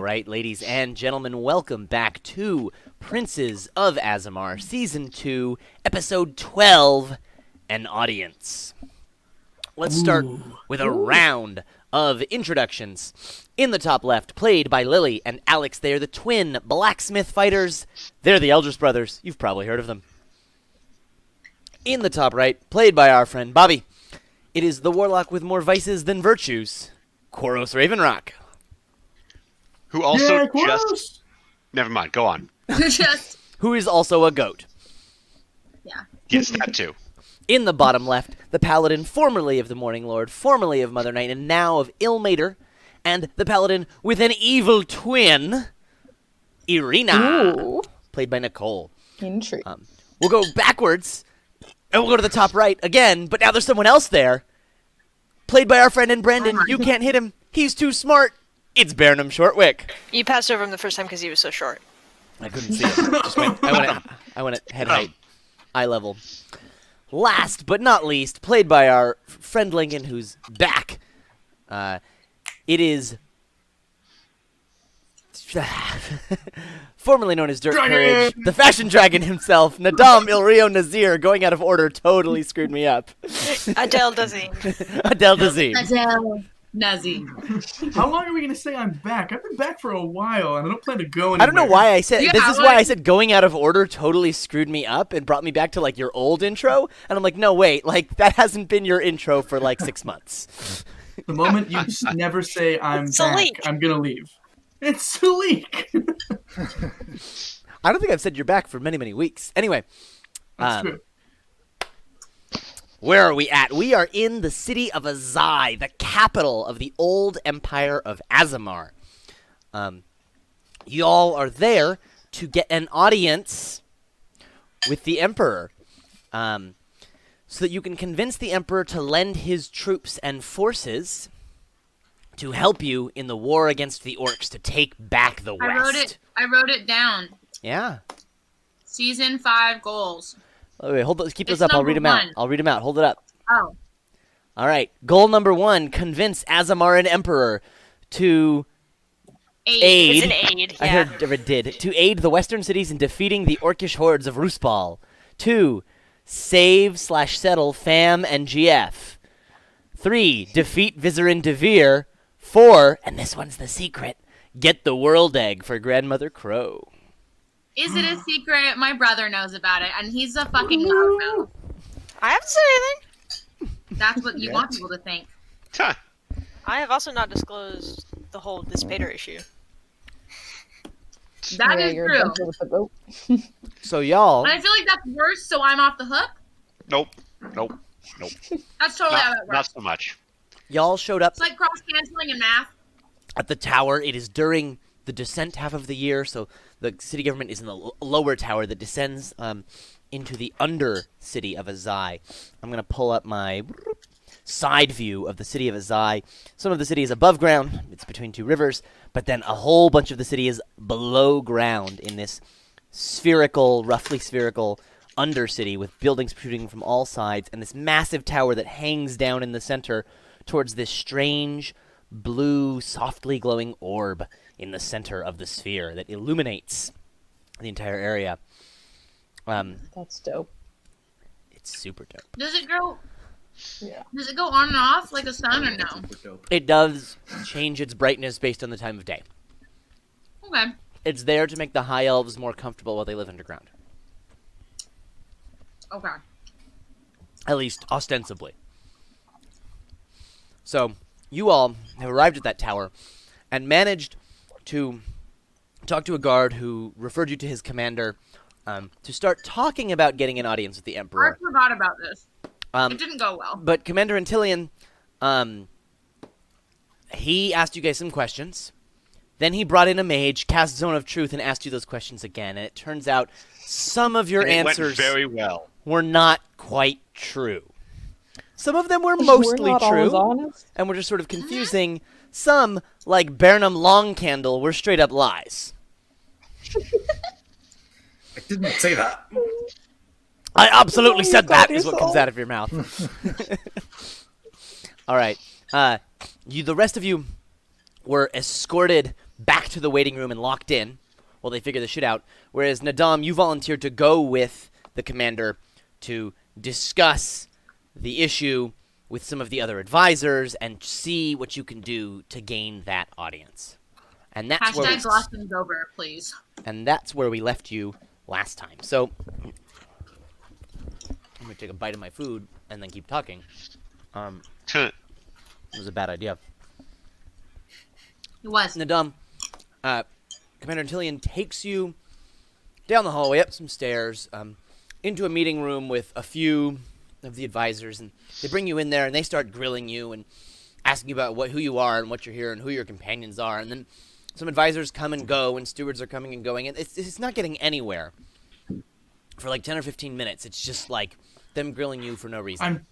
right, ladies and gentlemen, welcome back to Princes of Azemar, Season 2, Episode 12, An Audience. Let's start with a round of introductions. In the top left, played by Lily and Alex, they are the twin blacksmith fighters. They're the Eldris brothers. You've probably heard of them. In the top right, played by our friend Bobby, it is the warlock with more vices than virtues, Koros Ravenrock. Who also just... Never mind, go on. Who is also a goat. Yeah. Yes, that too. In the bottom left, the paladin formerly of the Morning Lord, formerly of Mother Night, and now of Ilmater, and the paladin with an evil twin, Irina, played by Nicole. Intriguing. We'll go backwards, and we'll go to the top right again, but now there's someone else there, played by our friend Brendan. You can't hit him. He's too smart. It's Burnham Shortwick. You passed over him the first time because he was so short. I couldn't see it. I went at head height, eye level. Last but not least, played by our friend Lincoln, who's back. It is formerly known as Dirt Courage, the fashion dragon himself, Nadam Ilrio Nazir. Going out of order totally screwed me up. Adele Dazim. Adele Dazim. Adele Nazi. How long are we going to say I'm back? I've been back for a while, and I don't plan to go anywhere. I don't know why I said Yeah, this. Is why I said going out of order totally screwed me up and brought me back to like your old intro. And I'm like, no, wait, like that hasn't been your intro for like 6 months. The moment you never say I'm It's back, a leak. I'm going to leave. It's a leak. I don't think I've said you're back for many, many weeks. Anyway, That's true. where are we at? We are in the city of Azai, the capital of the old empire of Azemar. Y'all are there to get an audience with the emperor, so that you can convince the emperor to lend his troops and forces to help you in the war against the orcs to take back the west. I wrote it down. Yeah. Season 5 goals. Oh, wait, hold those. Keep those It's up. I'll number read them out. one. I'll read them out. Hold it up. Oh. All right. Goal number 1: convince Azemaran Emperor to aid. It's an aid, I yeah. heard it did to aid the western cities in defeating the orcish hordes of Ruspal. 2: save/settle Fam and GF. 3: defeat Vizerin Devere. 4: and this one's the secret: get the world egg for Grandmother Crow. Is it a secret? My brother knows about it, and he's a fucking loudmouth. I haven't said anything. That's what you want people to think. Huh. I have also not disclosed the whole dissipator issue. That Yeah, is you're true. adventure with the goat. So y'all, And I feel like that's worse, so I'm off the hook. Nope. That's totally how that Not works. so much. y'all showed up It's like cross-canceling in math. at the tower. It is during the descent half of the year, so the city government is in the lower tower that descends into the under city of Azai. I'm going to pull up my side view of the city of Azai. Some of the city is above ground. It's between two rivers, but then a whole bunch of the city is below ground in this spherical, roughly spherical undercity with buildings protruding from all sides and this massive tower that hangs down in the center towards this strange blue, softly glowing orb in the center of the sphere that illuminates the entire area. That's dope. It's super dope. Does it go? Yeah. Does it go on and off like a sun or no? It does change its brightness based on the time of day. Okay. It's there to make the high elves more comfortable while they live underground. Okay. At least ostensibly. So, you all have arrived at that tower and managed to talk to a guard who referred you to his commander to start talking about getting an audience with the I Emperor. forgot about this. Um, It didn't go well. But Commander Antillion, he asked you guys some questions. Then he brought in a mage, cast Zone of Truth, and asked you those questions again. And it turns out some of your And it went answers very well. were not quite true. Some of them were mostly We're not always true, honest. and were just sort of confusing. Some, like Burnham Longcandle, were straight up lies. I didn't say that. I absolutely you said got that, is what yourself. comes out of your mouth. All right. The rest of you were escorted back to the waiting room and locked in while they figure the shit out. Whereas Nadam, you volunteered to go with the commander to discuss the issue with some of the other advisors and see what you can do to gain that audience. And that's where Hashtag glossing over, please. we left you last time. So I'm gonna take a bite of my food and then keep talking. It was a bad idea. It was. Nadam, Commander Antillion takes you down the hallway, up some stairs, into a meeting room with a few of the advisors, and they bring you in there and they start grilling you and asking you about who you are and what you're here and who your companions are. And then some advisors come and go and stewards are coming and going, and it's not getting anywhere for like 10 or 15 minutes. It's just like them grilling you for no reason.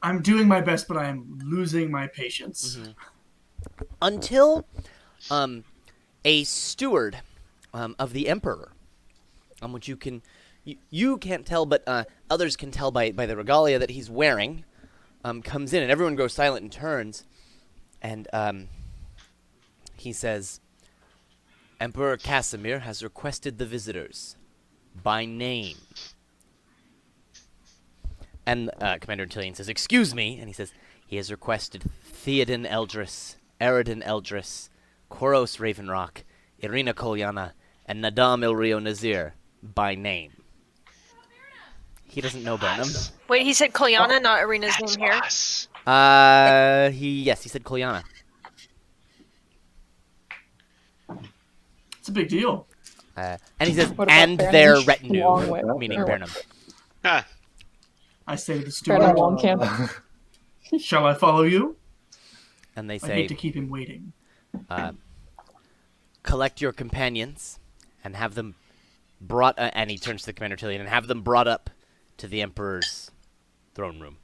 I'm doing my best, but I am losing my patience. Mm-hmm. Until a steward of the Emperor, which you can't tell, but others can tell by the regalia that he's wearing, comes in, and everyone goes silent and turns, and he says, Emperor Casimir has requested the visitors by name. And Commander Antillion says, excuse me, and he says, he has requested Theoden Eldris, Eridan Eldris, Koros Ravenrock, Irina Kolyana, and Nadam Ilrio Nazir by name. He doesn't know Burnham. Wait, he said Kolyana, not Irina's name here? Us. He said Kolyana. It's a big deal. And he says, What about and Baron their Long retinue, Whip? meaning Or- Burnham. Ah, I say to the Baron steward, Longcamp. shall I follow you? And they I say, hate to keep him waiting. collect your companions and have them brought, and he turns to the Commander Tillian, and have them brought up to the Emperor's throne room.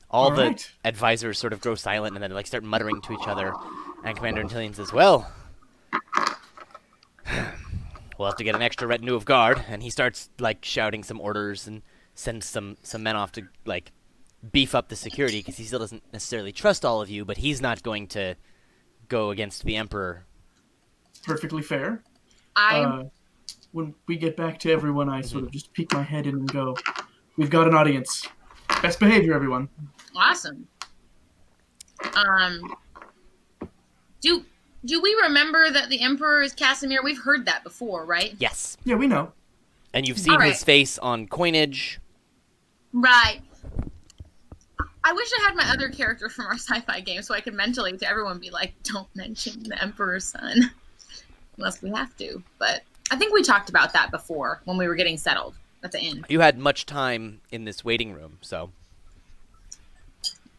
All the right. advisors sort of grow silent and then like start muttering to each other, and Commander Tillian says, well, we'll have to get an extra retinue of guard, and he starts like shouting some orders and sends some men off to like beef up the security because he still doesn't necessarily trust all of you, but he's not going to go against the Emperor. Perfectly fair. I When we get back to everyone, I sort of just peek my head in and go, we've got an audience. Best behavior, everyone. awesome. Do we remember that the Emperor is Casimir? We've heard that before, right? Yes, Yeah, we know. and you've seen All right. his face on coinage. Right. I wish I had my other character from our sci-fi game so I could mentally to everyone be like, don't mention the Emperor's son. Unless we have to. But I think we talked about that before when we were getting settled at the inn. You had much time in this waiting room, so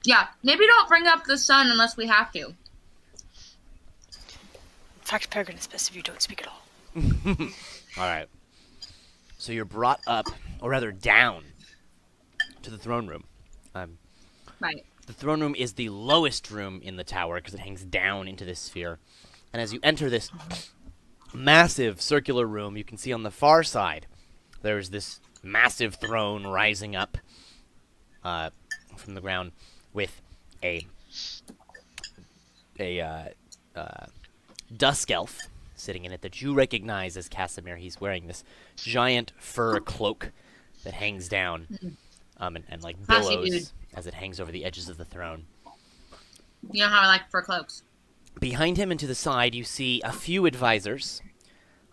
Yeah, maybe don't bring up the son unless we have to. In fact, Peregrine, it's best if you don't speak at all. all right. So you're brought up, or rather down, to the throne room. Right. The throne room is the lowest room in the tower because it hangs down into this sphere. And as you enter this massive circular room, you can see on the far side there's this massive throne rising up from the ground with a dusk elf sitting in it that you recognize as Casimir. He's wearing this giant fur cloak that hangs down and like Classy billows dude. as it hangs over the edges of the throne. You know how I like fur cloaks. Behind him and to the side, you see a few advisors,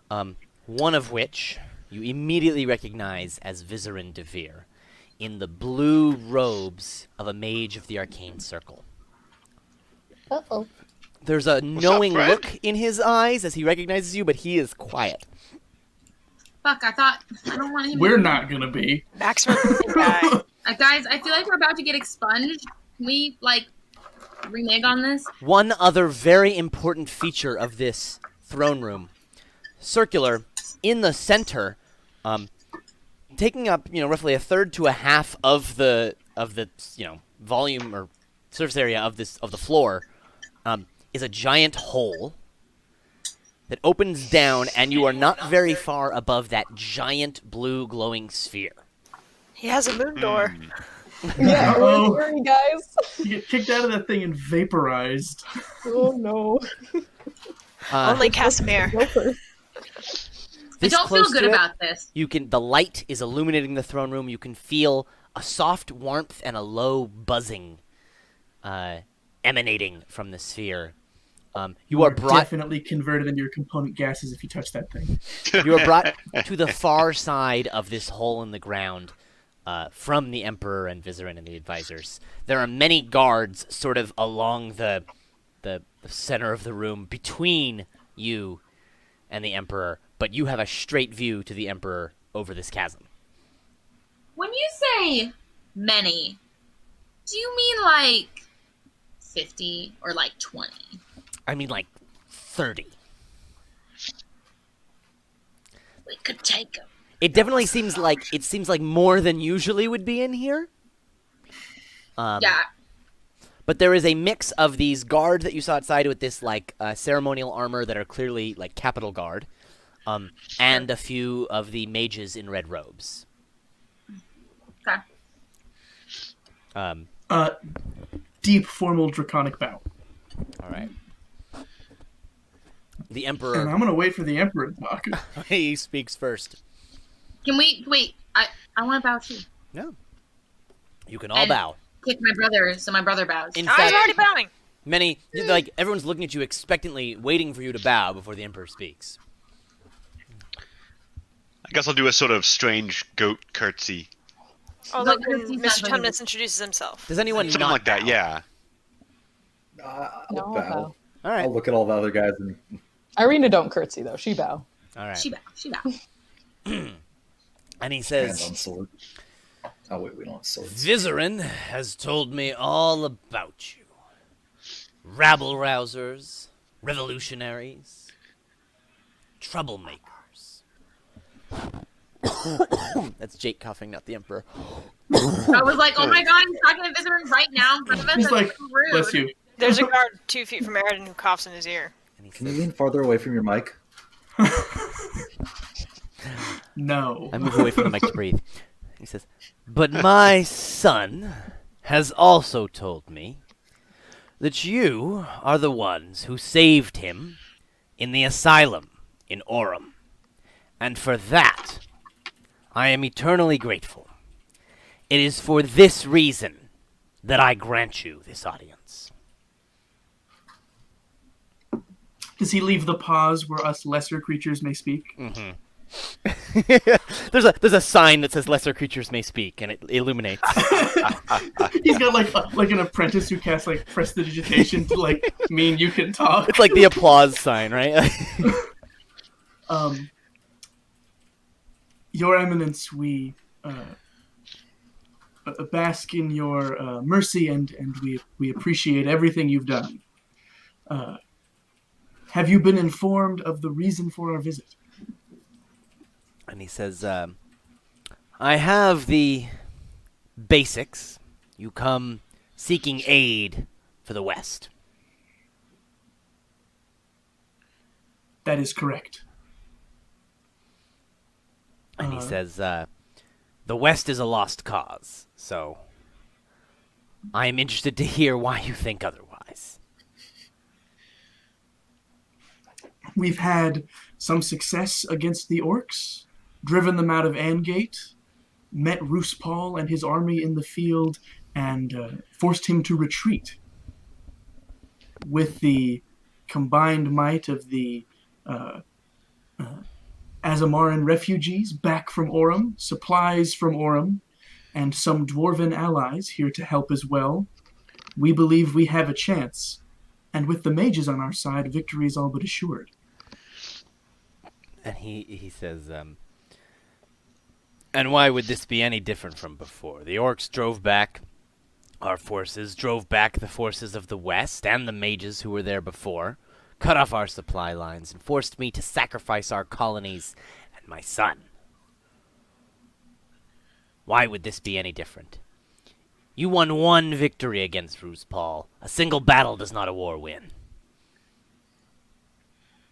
one of which you immediately recognize as Vizerin Devere, in the blue robes of a mage of the Arcane Circle. Uh-oh. There's a knowing Fred? look in his eyes as he recognizes you, but he is quiet. Fuck, I don't want him We're not gonna be. Max guy. Guys, I feel like we're about to get expunged. Can we, renege on this? One other very important feature of this throne room, circular, in the center, taking up roughly a third to a half of the volume or surface area of the floor, is a giant hole that opens down, and you are not very far above that giant blue glowing sphere. He has a moon door. Yeah, Uh-oh. we're scary, guys. You get kicked out of that thing and vaporized. Oh no. Only Casimir. Go first. I this don't feel close good to it, about this. the light is illuminating the throne room. You can feel a soft warmth and a low buzzing emanating from the sphere. You are brought definitely converted into your component gases if you touch that thing. you are brought to the far side of this hole in the ground from the Emperor and Vizerin and the advisors. There are many guards sort of along the center of the room between you and the Emperor, but you have a straight view to the Emperor over this chasm. When you say many, do you mean like 50 or like 20? I mean, like 30. We could take them. It definitely seems like more than usually would be in here. Yeah. But there is a mix of these guards that you saw outside with this like ceremonial armor that are clearly like capital guard, and a few of the mages in red robes. Okay. Deep, formal, draconic bow. All right. The And Emperor, I'm gonna wait for the Emperor to talk. he speaks first. Can we wait? I want to bow too. No. You can all And- bow. Kick my brother, so my brother bows. In I was fact, already bowing. many like everyone's looking at you expectantly, waiting for you to bow before the Emperor speaks. I guess I'll do a sort of strange goat curtsy. Oh, No, like when he's Mr. not Tumnus introduces himself. Does anyone Something not like that, bow? yeah. I'll No, I'll bow. bow. All right. I'll look at all the other guys and Irina don't curtsy though. She bow. All right. She bow. She bow. And he hand says, on sword. Oh wait, we don't have swords. Vizerin has told me all about you. Rabble-rousers, revolutionaries, troublemakers. That's Jake coughing, not the Emperor. I was like, oh my god, he's talking to visitors right now in front of us. He's That's like, so rude. bless you. There's a guard 2 feet from Aridin who coughs in his ear. And he Can you says, lean farther away from your mic? No. I move away from the mic to breathe. He says, but my son has also told me that you are the ones who saved him in the asylum in Orem. And for that, I am eternally grateful. It is for this reason that I grant you this audience. Does he leave the pause where us lesser creatures may speak? there's a sign that says lesser creatures may speak, and it illuminates. He's got like an apprentice who casts like prestidigitation to like mean you can talk. It's like the applause sign, right? Your Eminence, we bask in your mercy, and we appreciate everything you've done. Have you been informed of the reason for our visit? And he says, I have the basics. You come seeking aid for the West. That is correct. And he says, the West is a lost cause, so I am interested to hear why you think otherwise. We've had some success against the orcs, driven them out of Angate, met Roose Paul and his army in the field, and forced him to retreat. With the combined might of the Azemaran refugees back from Orem, supplies from Orem, and some dwarven allies here to help as well, we believe we have a chance. And with the mages on our side, victory is all but assured. And he says, and why would this be any different from before? The orcs drove back our forces, drove back the forces of the West and the mages who were there before, cut off our supply lines, and forced me to sacrifice our colonies and my son. Why would this be any different? You won one victory against Roose Paul. A single battle does not a war win.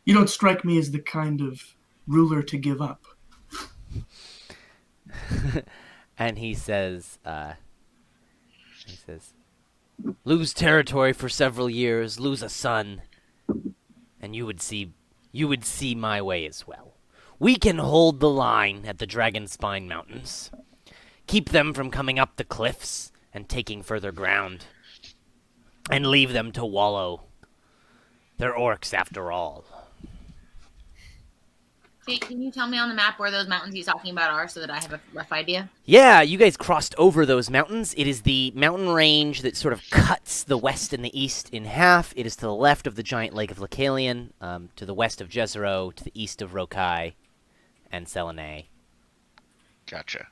You don't strike me as the kind of ruler to give up. And he says, He says, lose territory for several years, lose a son, and you would see my way as well. We can hold the line at the Dragonspine Mountains, keep them from coming up the cliffs and taking further ground, and leave them to wallow. They're orcs after all. Can you tell me on the map where those mountains he's talking about are so that I have a rough idea? Yeah, you guys crossed over those mountains. It is the mountain range that sort of cuts the west and the east in half. It is to the left of the giant lake of Lacalian, to the west of Jezero, to the east of Rokai and Selene. Gotcha.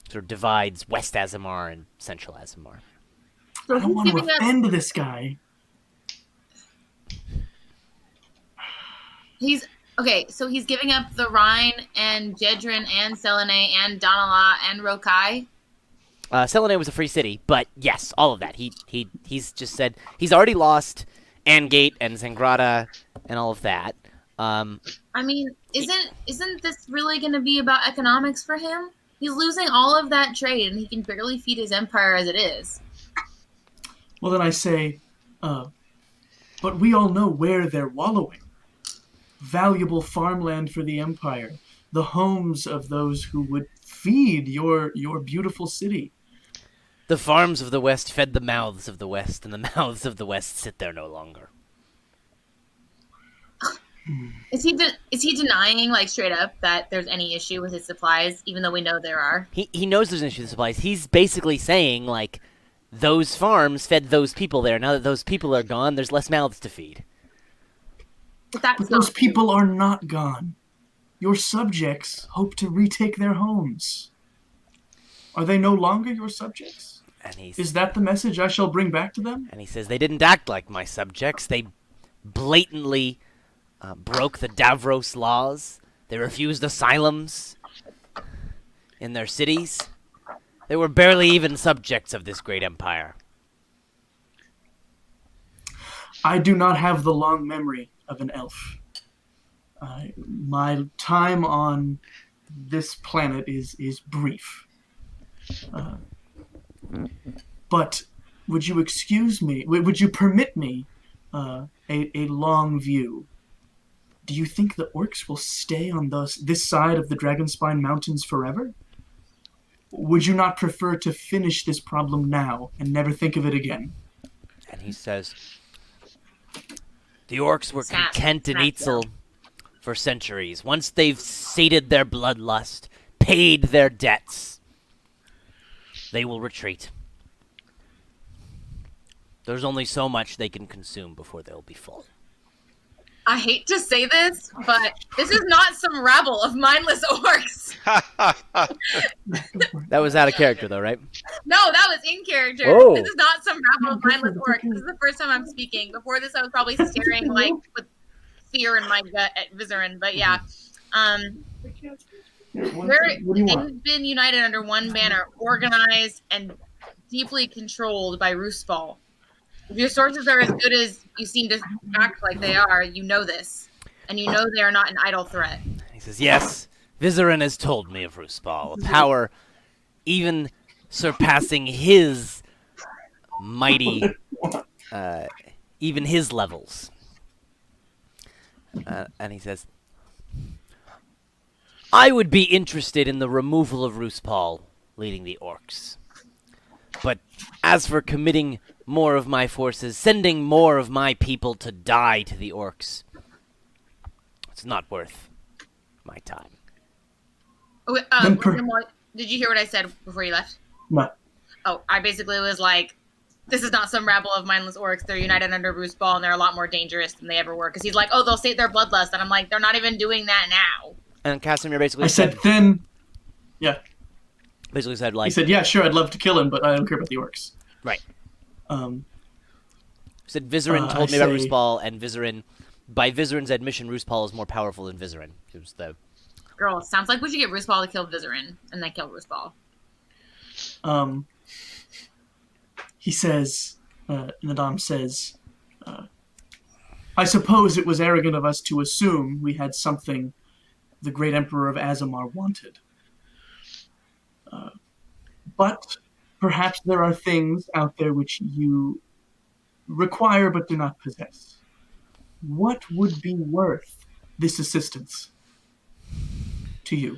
Sort of divides West Azemar and Central Azemar. So I don't he's want to giving us offend this guy. so he's giving up the Rhine and Jedrin and Selene and Donala and Rokai. Selene was a free city, but yes, all of that. He's just said he's already lost Angate and Zangrata and all of that. I mean, isn't this really going to be about economics for him? He's losing all of that trade, and he can barely feed his empire as it is. Well, then I say, but we all know where they're wallowing. Valuable farmland for the empire, the homes of those who would feed your beautiful city. The farms of the West fed the mouths of the West, and the mouths of the West sit there no longer. Is he denying, like, straight up that there's any issue with his supplies, even though we know there are? He knows there's an issue with supplies. He's basically saying, like, those farms fed those people there. Now that those people are gone, there's less mouths to feed. But those people are not gone. Your subjects hope to retake their homes. Are they no longer your subjects? And Is that the message I shall bring back to them? And he says they didn't act like my subjects. They blatantly broke the Davros laws. They refused asylums in their cities. They were barely even subjects of this great empire. I do not have the long memory of an elf. My time on this planet is brief. But would you excuse me? Would you permit me a long view? Do you think the orcs will stay on this side of the Dragonspine Mountains forever? Would you not prefer to finish this problem now and never think of it again? And he says, the orcs were content in Eitzel for centuries. Once they've sated their bloodlust, paid their debts, they will retreat. There's only so much they can consume before they'll be full. I hate to say this, but this is not some rabble of mindless orcs. That was out of character, though, right? No, that was in character. Whoa. This is not some rabble of mindless orcs. This is the first time I'm speaking. Before this, I was probably staring like with fear in my gut at Vizerin. But yeah, they've been united under one banner, organized and deeply controlled by Roosball. If your sources are as good as you seem to act like they are, you know this. And you know they are not an idle threat. He says, yes, Vizerin has told me of Roosball, a power even surpassing his mighty, even his levels. And he says, I would be interested in the removal of Roosball leading the orcs. But as for committing more of my forces, sending more of my people to die to the orcs, it's not worth my time. Did you hear what I said before you left? What? Oh, I basically was like, this is not some rabble of mindless orcs. They're united under Roosball, and they're a lot more dangerous than they ever were. Because he's like, oh, they'll sate their bloodlust. And I'm like, they're not even doing that now. And Casimir basically I said then... Yeah. Basically said, like... He said, yeah, sure, I'd love to kill him, but I don't care about the orcs. Right. Said Vizerin Vizerin told me about Roosball, and Vizerin, by Vizerin's admission, Roosball is more powerful than Vizerin. It was the... Girl, sounds like we should get Roosball to kill Vizerin, and then kill Roosball. He says, Nadam says, I suppose it was arrogant of us to assume we had something the great Emperor of Azemar wanted. But Perhaps there are things out there which you require but do not possess. What would be worth this assistance to you?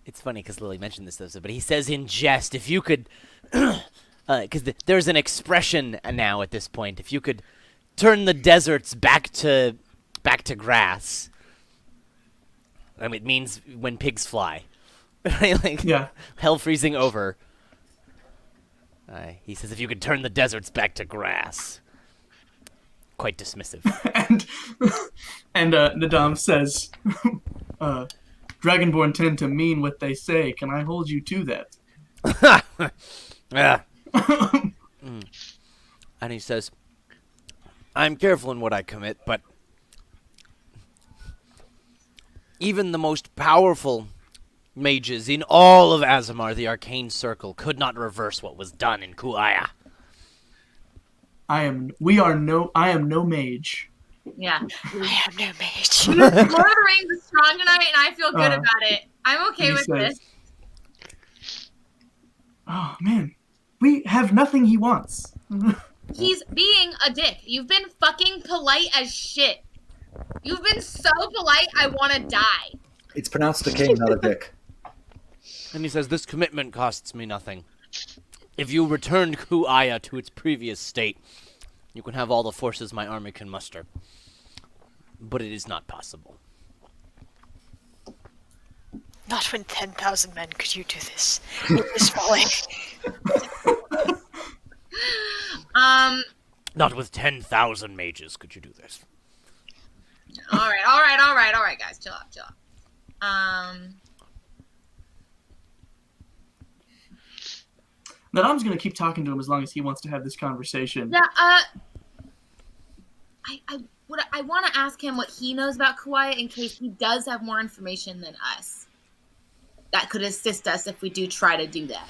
It's funny because Lily mentioned this, though, but he says in jest, if you could, because there's an expression now at this point, if you could turn the deserts back to grass. I mean, it means when pigs fly, right? Like, Yeah. hell freezing over. He says, if you could turn the deserts back to grass. Quite dismissive. and Nadam says, Dragonborn tend to mean what they say. Can I hold you to that? Yeah. And he says, I'm careful in what I commit, but even the most powerful mages in all of Azemar, the Arcane Circle, could not reverse what was done in Kuaya. I am no mage. Yeah. I am no mage. Lord of the Rings is strong tonight, and I feel good about it. I'm okay He with says, this. Oh, man. We have nothing he wants. He's being a dick. You've been fucking polite as shit. You've been so polite, I want to die. It's pronounced a king, not a dick. And he says, this commitment costs me nothing. If you return Kuaya to its previous state, you can have all the forces my army can muster. But it is not possible. Not when 10,000 men could you do this. It is folly. Not with 10,000 mages could you do this. All right, guys, chill out. Nadam's going to keep talking to him as long as he wants to have this conversation. Yeah, I want to ask him what he knows about Kauai in case he does have more information than us. That could assist us if we do try to do that.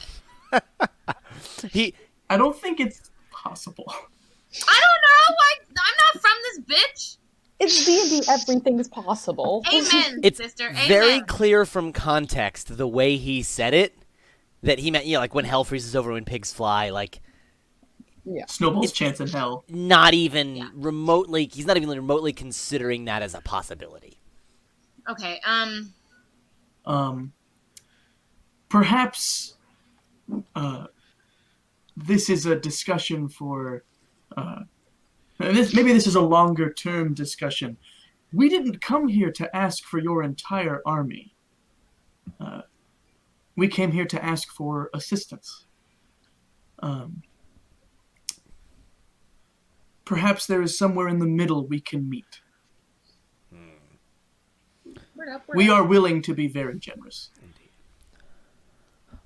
I don't think it's possible. I don't know. I'm not from this bitch. It's D&D, everything's possible. Amen, It's sister. Amen. very clear from context the way he said it that he meant, like when hell freezes over, when pigs fly, like Yeah. Snowball's chance in hell. not even remotely. He's not even remotely considering that as a possibility. Okay. Perhaps this is a discussion for maybe this is a longer term discussion. We didn't come here to ask for your entire army. We came here to ask for assistance. Perhaps there is somewhere in the middle we can meet. We are willing to be very generous.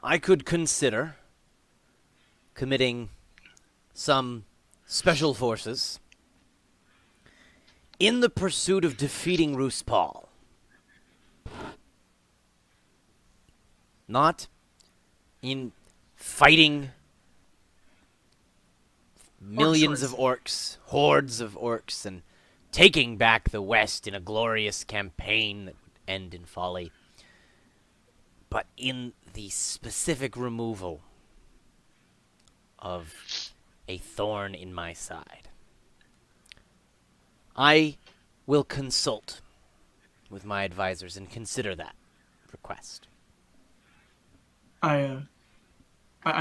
I could consider committing some special forces in the pursuit of defeating Ruspal. Not in fighting millions of orcs, hordes of orcs, and taking back the West in a glorious campaign that would end in folly, but in the specific removal of a thorn in my side. I will consult with my advisors and consider that request. I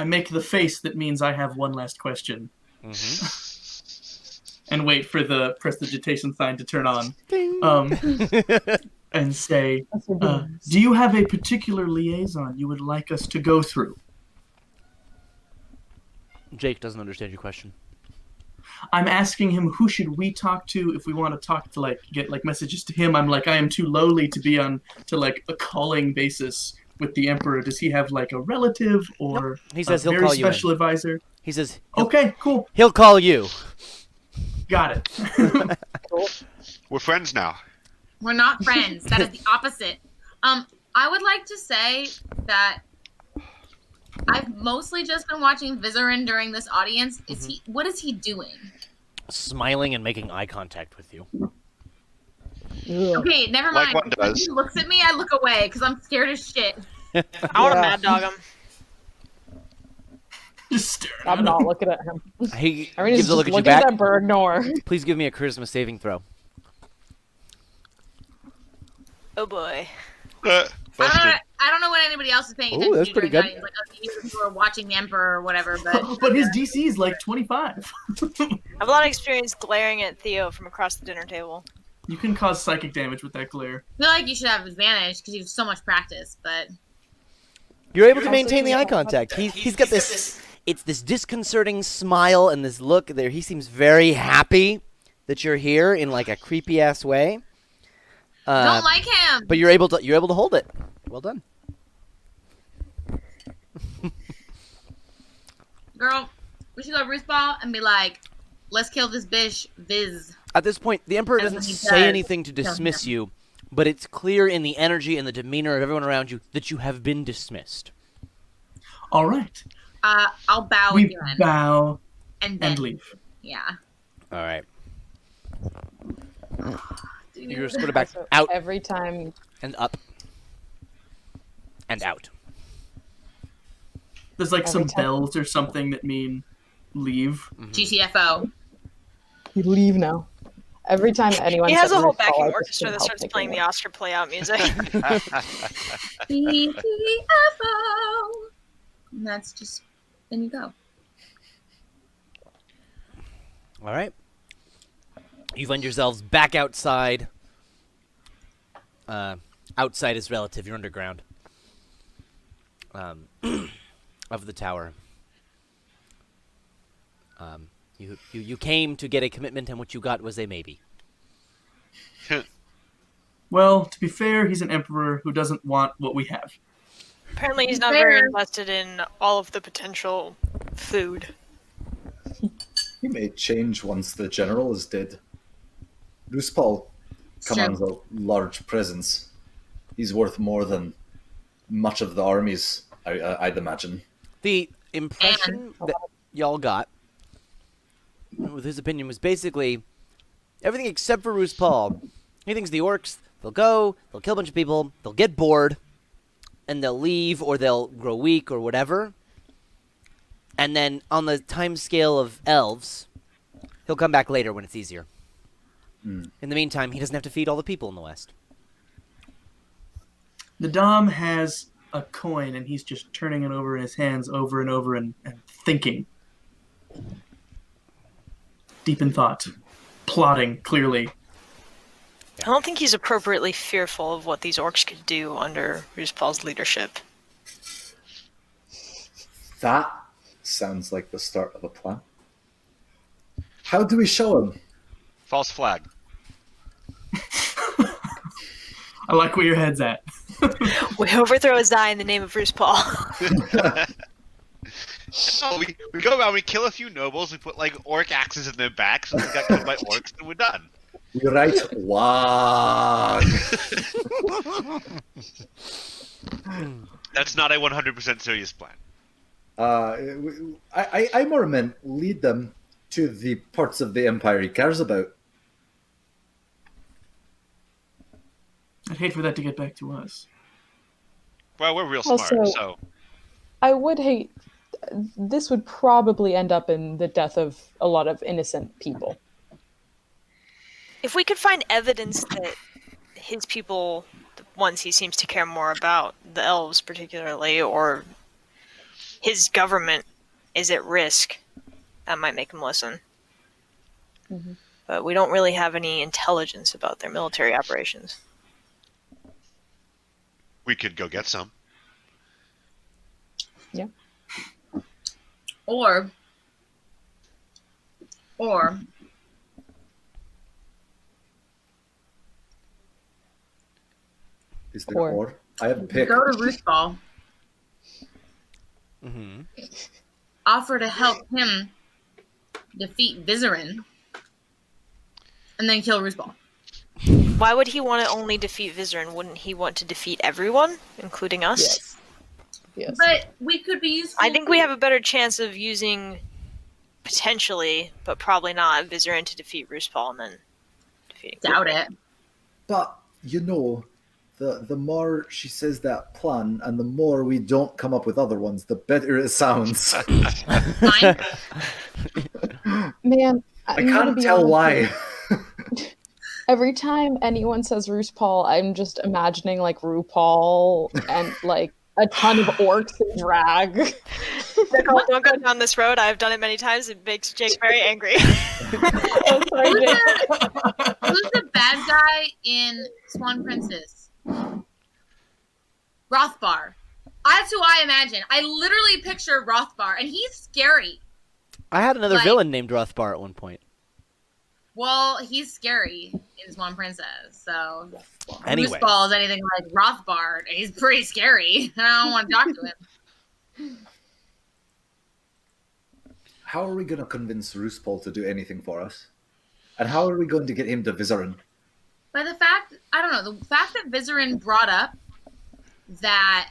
make the face that means I have one last question. And wait for the prestidigitation sign to turn on. And say, do you have a particular liaison you would like us to go through? Jake doesn't understand your question. I'm asking him who should we talk to if we want to talk to get messages to him. I'm like, I am too lowly to be on to a calling basis with the Emperor. Does he have a relative or He says a he'll very call you special in. advisor? He says, Okay, cool. he'll call you. Got it. We're friends now. We're not friends. That is the opposite. I would like to say that I've mostly just been watching Vizerin during this audience. What is he doing? Smiling and making eye contact with you. Ugh. Okay, never Like mind. one does. When he looks at me, I look away because I'm scared as shit. I want to mad dog him. Just staring I'm at not him. looking at him. He I mean, he's gives a just look at you looking at back. that bird nor. Please give me a charisma saving throw. Oh boy. Busted. I don't know what anybody else is paying Ooh, attention that's to pretty during that. good. He's like, oh, you were watching the Emperor or whatever, but But his DC is like 25. I have a lot of experience glaring at Theo from across the dinner table. You can cause psychic damage with that glare. I feel like you should have advantage because you have so much practice. But You're able to Also, maintain the you eye have- contact. He's got this. It's this disconcerting smile and this look there. He seems very happy that you're here in like a creepy ass way. don't like him. But you're able to hold it. Well done. Girl, we should go to Ruth Ball and be like, let's kill this bitch, Viz. At this point, the Emperor And doesn't when he say does, anything to dismiss you, but it's clear in the energy and the demeanor of everyone around you that you have been dismissed. All right. I'll bow We again. bow and then, and leave. yeah. All right. Dude. You're escorted back So out every time. and up and out. There's like Every some time. bells or something that mean leave. GTFO. You leave now. Every time anyone He has says a whole Ruth Ball, backing I just orchestra can't that help starts thinking playing of the it. Oscar play-out music. GTFO. And that's just, then you go. All right. You find yourselves back outside. Outside is relative. You're underground. Of the tower. You came to get a commitment, and what you got was a maybe. Well, to be fair, he's an emperor who doesn't want what we have. Apparently he's not very Fair. invested in all of the potential food. He may change once the general is dead. Bruce Paul commands a large presence. He's worth more than much of the armies, I'd imagine. The impression that y'all got with his opinion was basically everything except for Roose Paul. He thinks the orcs, they'll go, they'll kill a bunch of people, they'll get bored, and they'll leave or they'll grow weak or whatever. And then on the time scale of elves, he'll come back later when it's easier. In the meantime, he doesn't have to feed all the people in the West. The Dom has a coin and he's just turning it over in his hands over and over and thinking. Deep in thought. Plotting, clearly. I don't think he's appropriately fearful of what these orcs could do under Bruce Paul's leadership. That sounds like the start of a plan. How do we show him? False flag. I like where your head's at. We overthrow his eye in the name of Bruce Paul. Oh, we go around, we kill a few nobles, we put like orc axes in their backs, and we got killed by orcs, and we're done. We write one. That's not a 100% serious plan. I more meant lead them to the parts of the empire he cares about. I'd hate for that to get back to us. Well, we're real smart, Also- so I would hate. This would probably end up in the death of a lot of innocent people. If we could find evidence that his people, the ones he seems to care more about, the elves particularly, or his government is at risk, that might make him listen. Mhm. But we don't really have any intelligence about their military operations. we could go get some. Yeah. Or Is there Or- or? I have a pick. go to Ruth Ball, Mm-hmm. offer to help him defeat Vizerin, and then kill Ruth Ball. Why would he want to only defeat Vizerin? Wouldn't he want to defeat everyone, including us? Yes. Yes. But we could be useful. I think we have a better chance of using, potentially, but probably not, Vizerin to defeat Roose Paul and then defeating. doubt it. But, you know, The more she says that plan, and the more we don't come up with other ones, the better it sounds. Fine. Man, I I'm gonna can't be tell honest why. here. Every time anyone says RuPaul, I'm just imagining like RuPaul and like a ton of orcs in drag. Nicole, don't go down this road. I've done it many times. It makes Jake very angry. Oh, sorry, Who's Jake. Who's the bad guy in Swan Princess? Rothbar. That's who I imagine. I literally picture Rothbar, and he's scary. I had another Like- villain named Rothbar at one point. Well, he's scary in Swan Princess, so Anyway, Ball is anything like Rothbard. He's pretty scary. I don't want to talk to him. How are we going to convince RuPaul to do anything for us? And how are we going to get him to Vizerin? By the fact, I don't know, the fact that Vizerin brought up that,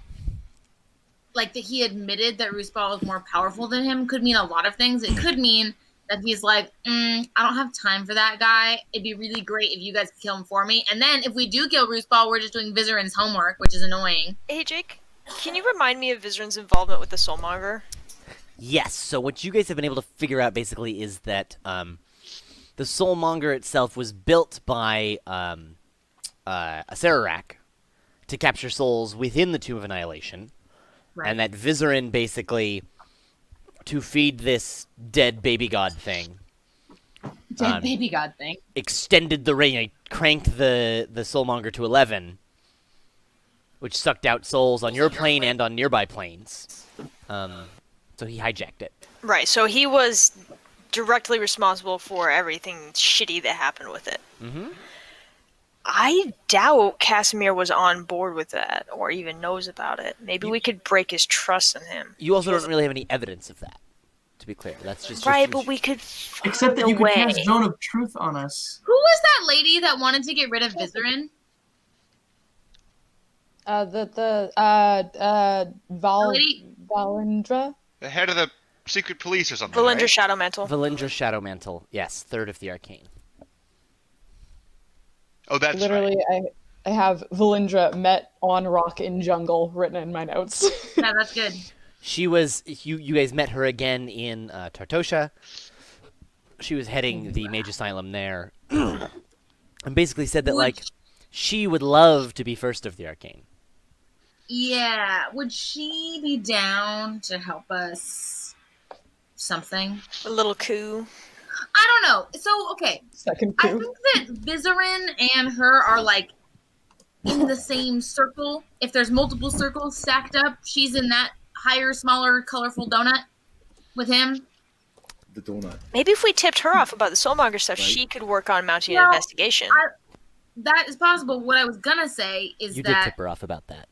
like, that he admitted that RuPaul was more powerful than him could mean a lot of things. It could mean that he's like, I don't have time for that guy. It'd be really great if you guys could kill him for me. And then if we do kill RuPaul, we're just doing Vizerin's homework, which is annoying. Hey, Jake, can you remind me of Vizerin's involvement with the Soulmonger? yes. So what you guys have been able to figure out basically is that the Soulmonger itself was built by a Sararak to capture souls within the Tomb of Annihilation, Right. and that Vizerin basically, to feed this dead baby god thing, Dead baby god thing. extended the range, cranked the Soulmonger to 11, which sucked out souls on your plane and on nearby planes. So he hijacked it. Right, so he was directly responsible for everything shitty that happened with it. Mm-hmm. I doubt Casimir was on board with that or even knows about it. Maybe we could break his trust in him. You also don't really have any evidence of that, to be clear. That's just Right, but we could find Except that a you could way. cast Zone of Truth on us. Who was that lady that wanted to get rid of Vizerin? Lady- Valindra? The head of the secret police or something. Valindra right? Shadowmantle. Valindra Shadowmantle, yes, third of the arcane. Oh, that's Literally, right. I have Valindra met on rock in jungle written in my notes. Yeah, that's good. She was you guys met her again in Tartosha. She was heading the mage asylum there, and basically said that like she would love to be first of the arcane. Yeah, would she be down to help us something? A little coup. I don't know. So, okay, Second I coup. think that Vizerin and her are like in the same circle. If there's multiple circles stacked up, she's in that higher, smaller, colorful donut with him. The donut. Maybe if we tipped her off about the Soulmonger stuff, Right. she could work on mounting No, an investigation. That is possible. What I was gonna say is You did that tip her off about that.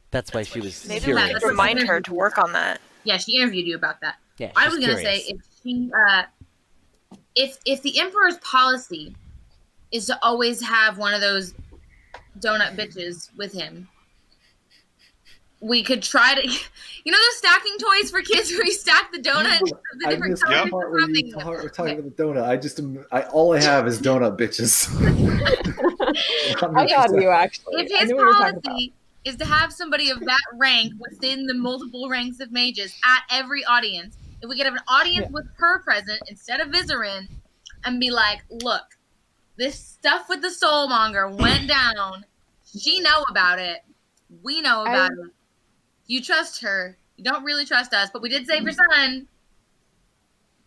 That's why she was Maybe we curious. could That's what remind I'm her to work on that. yeah, she interviewed you about that. Yeah, I she's was gonna say curious. if she if the Emperor's policy is to always have one of those donut bitches with him, we could try to, you know, those stacking toys for kids where you stack the donuts of the I different missed the colors. part or where something. you were talking about the donut. All I have is donut bitches. I got you, actually. If I his knew what you were talking about. policy is to have somebody of that rank within the multiple ranks of mages at every audience, if we could have an audience Yeah. with her present instead of Vizerin and be like, look, this stuff with the soulmonger went down. She know about it. We know about it. You trust her. You don't really trust us, but we did save your son.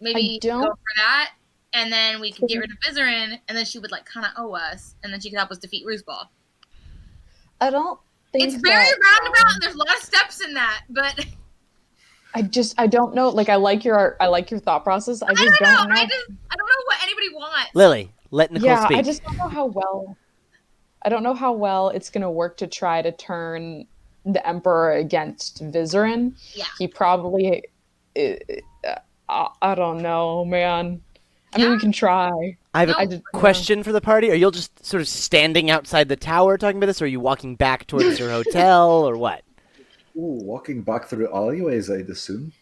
Maybe I don't- go for that, and then we could get rid of Vizerin, and then she would like kind of owe us, and then she could help us defeat Rooseball. I don't think It's very that, roundabout, and there's a lot of steps in that, but I don't know. Like, I like your thought process. I just don't know. I don't know what anybody wants. Lily, let Nicole Yeah, speak. I just don't know how well. I don't know how well it's gonna work to try to turn the Emperor against Vizerin. Yeah. He probably. I don't know, man. I mean, Yeah. we can try. I have No. a I just question for the party. Are you all just sort of standing outside the tower talking about this, or are you walking back towards your hotel, or what? Ooh, walking back through alleyways, I'd assume.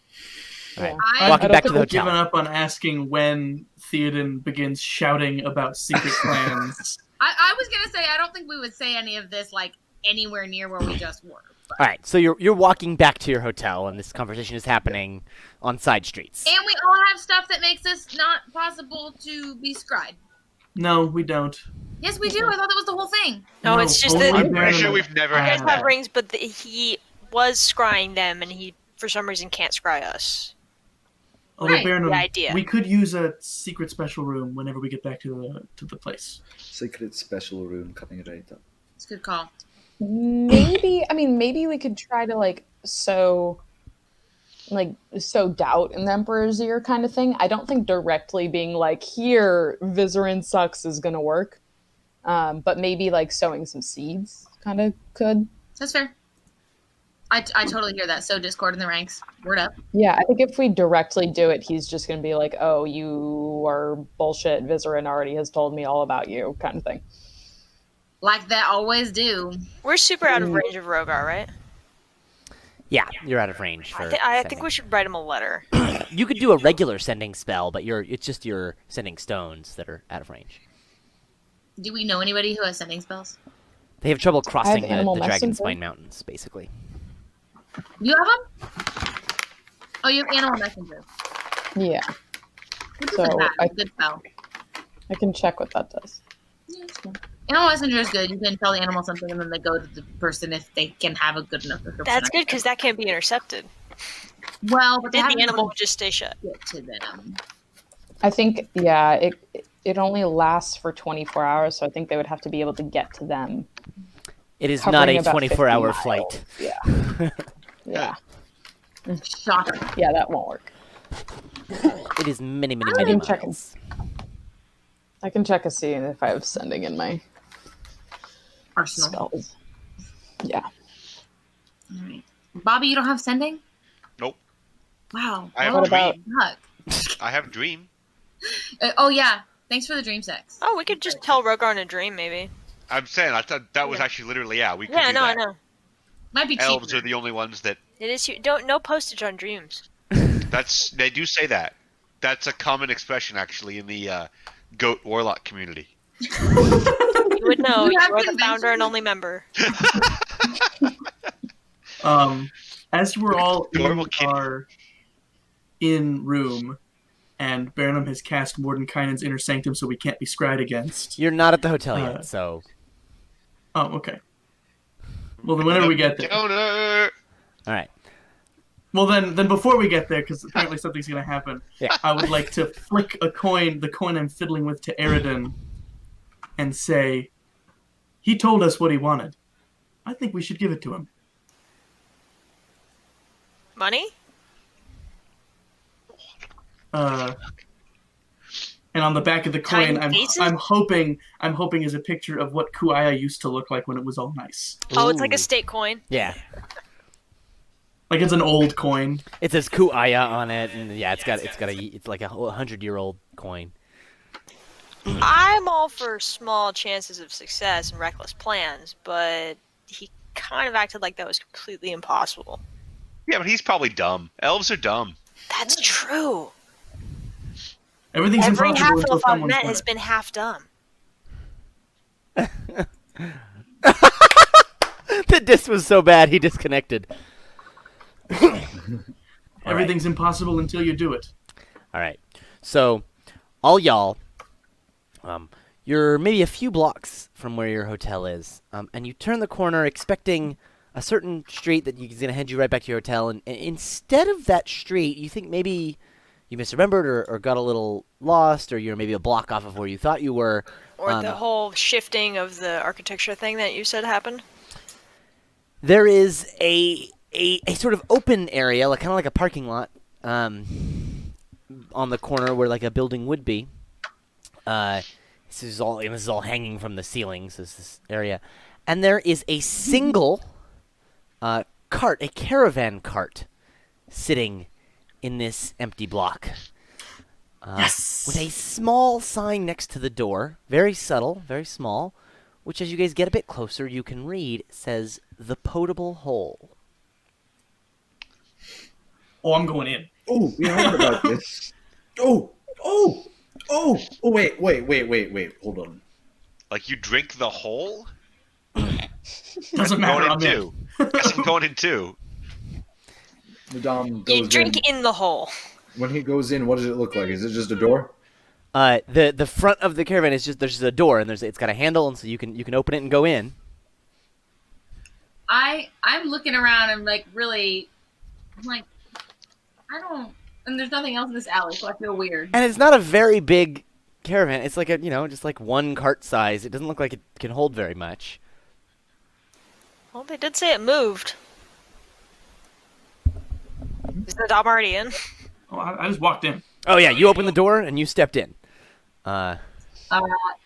All right. I- Walking I back don't to the I've given hotel. up on asking when Theoden begins shouting about secret plans. I was gonna say I don't think we would say any of this like anywhere near where we just were. But. All right, so you're walking back to your hotel, and this conversation is happening on side streets. And we all have stuff that makes us not possible to be scried. No, we don't. Yes, we do. I thought that was the whole thing. No, it's just only that I'm pretty sure Baron we've never and you had guys I have rings, but he was scrying them, and he, for some reason, can't scry us. Although Right, Baron, the idea. we could use a secret special room whenever we get back to the place. Secret special room coming right up. It's a good call. Maybe we could try to sow doubt in the Emperor's ear kind of thing. I don't think directly being like, here, Vizerin sucks is gonna work. But maybe sowing some seeds kind of could. That's fair. I totally hear that. So discord in the ranks. Word up. Yeah, I think if we directly do it, he's just gonna be like, oh, you are bullshit. Vizerin already has told me all about you, kind of thing. Like that always do. We're super out of range of Rogar, right? Yeah, you're out of range for I think sending. we should write him a letter. You could do a regular sending spell, but it's just your sending stones that are out of range. Do we know anybody who has sending spells? They have trouble crossing the Animal Dragon Messenger. Spine Mountains, basically. You have them? Oh, you have Animal Messenger. Yeah, Which So, isn't bad. I- It's a good spell. I can check what that does. Yeah, it's cool. Animal Messenger is good. You can tell the animal something and then they go to the person if they can have a good enough description. That's good, because that can't be intercepted. Well, but they Then have the to animal would just stay shut. get to them. I think, yeah, it only lasts for 24 hours, so I think they would have to be able to get to them. It is covering not a about 24-hour 50 flight. miles. Yeah. Yeah. Shocking. Yeah, that won't work. It is many, many, I many can check miles. I can check and see if I have sending in my Arsenal. spells. Yeah. All right. Bobby, you don't have sending? Nope. Wow. I have Well, What about- dream. fuck. I have dream. Oh, yeah. Thanks for the dream sex. Oh, we could just tell Rogar in a dream, maybe. I'm saying I thought that was actually literally we could Yeah, do no, I that. know. Might be cheaper. Elves are the only ones that It is. No postage on dreams. they do say that. That's a common expression actually in the goat warlock community. You would know. You You have are the conventions? founder and only member. As we're all Normal in kitty. our room, and Baranum has cast Mordenkainen's Inner Sanctum, so we can't be scryed against. You're not at the hotel Uh, yet, so Oh, okay. Well, then whenever we get there. Donor! all right. Well, then before we get there, because apparently something's going to happen, Yeah. I would like to flick a coin, the coin I'm fiddling with, to Eridan, and say, he told us what he wanted. I think we should give it to him. Money? And on the back of the coin, Tiny faces? I'm hoping is a picture of what Kuaya used to look like when it was all nice. Oh, it's like Ooh. a state coin. Yeah. Like it's an old coin. It says Kuaya on it, and yeah, it's like a 100-year-old coin. I'm all for small chances of success and reckless plans, but he kind of acted like that was completely impossible. Yeah, but he's probably dumb. Elves are dumb. That's true. Everything's Every impossible half until elf I've someone's met done has it. been half dumb. The disc was so bad he disconnected. Everything's impossible until you do it. All right. So, all y'all, you're maybe a few blocks from where your hotel is, and you turn the corner expecting a certain street that is going to head you right back to your hotel, and instead of that street, you think maybe you misremembered or got a little lost, or you're maybe a block off of where you thought you were. Or the whole shifting of the architecture thing that you said happened. There is a sort of open area, like kind of like a parking lot, on the corner where like a building would be. This is all hanging from the ceilings. This area, and there is a single cart, a caravan cart, sitting in this empty block. Yes. With a small sign next to the door, very subtle, very small, which as you guys get a bit closer, you can read, says, "The Potable Hole." Oh, I'm going in. Oh, we heard about this. Oh, wait, hold on. Like you drink the whole? Doesn't matter. Going I'm in in. two. Guess I'm going in two. Madame You goes drink in. in the hole. When he goes in, what does it look like? Is it just a door? The front of the caravan is there's just a door, and it's got a handle, and so you can open it and go in. I'm looking around and like really, I'm like, I don't, and there's nothing else in this alley, so I feel weird. And it's not a very big caravan. It's like just like one cart size. It doesn't look like it can hold very much. Well, they did say it moved. Is the dom already in? Oh, I just walked in. Oh yeah, you opened the door and you stepped in.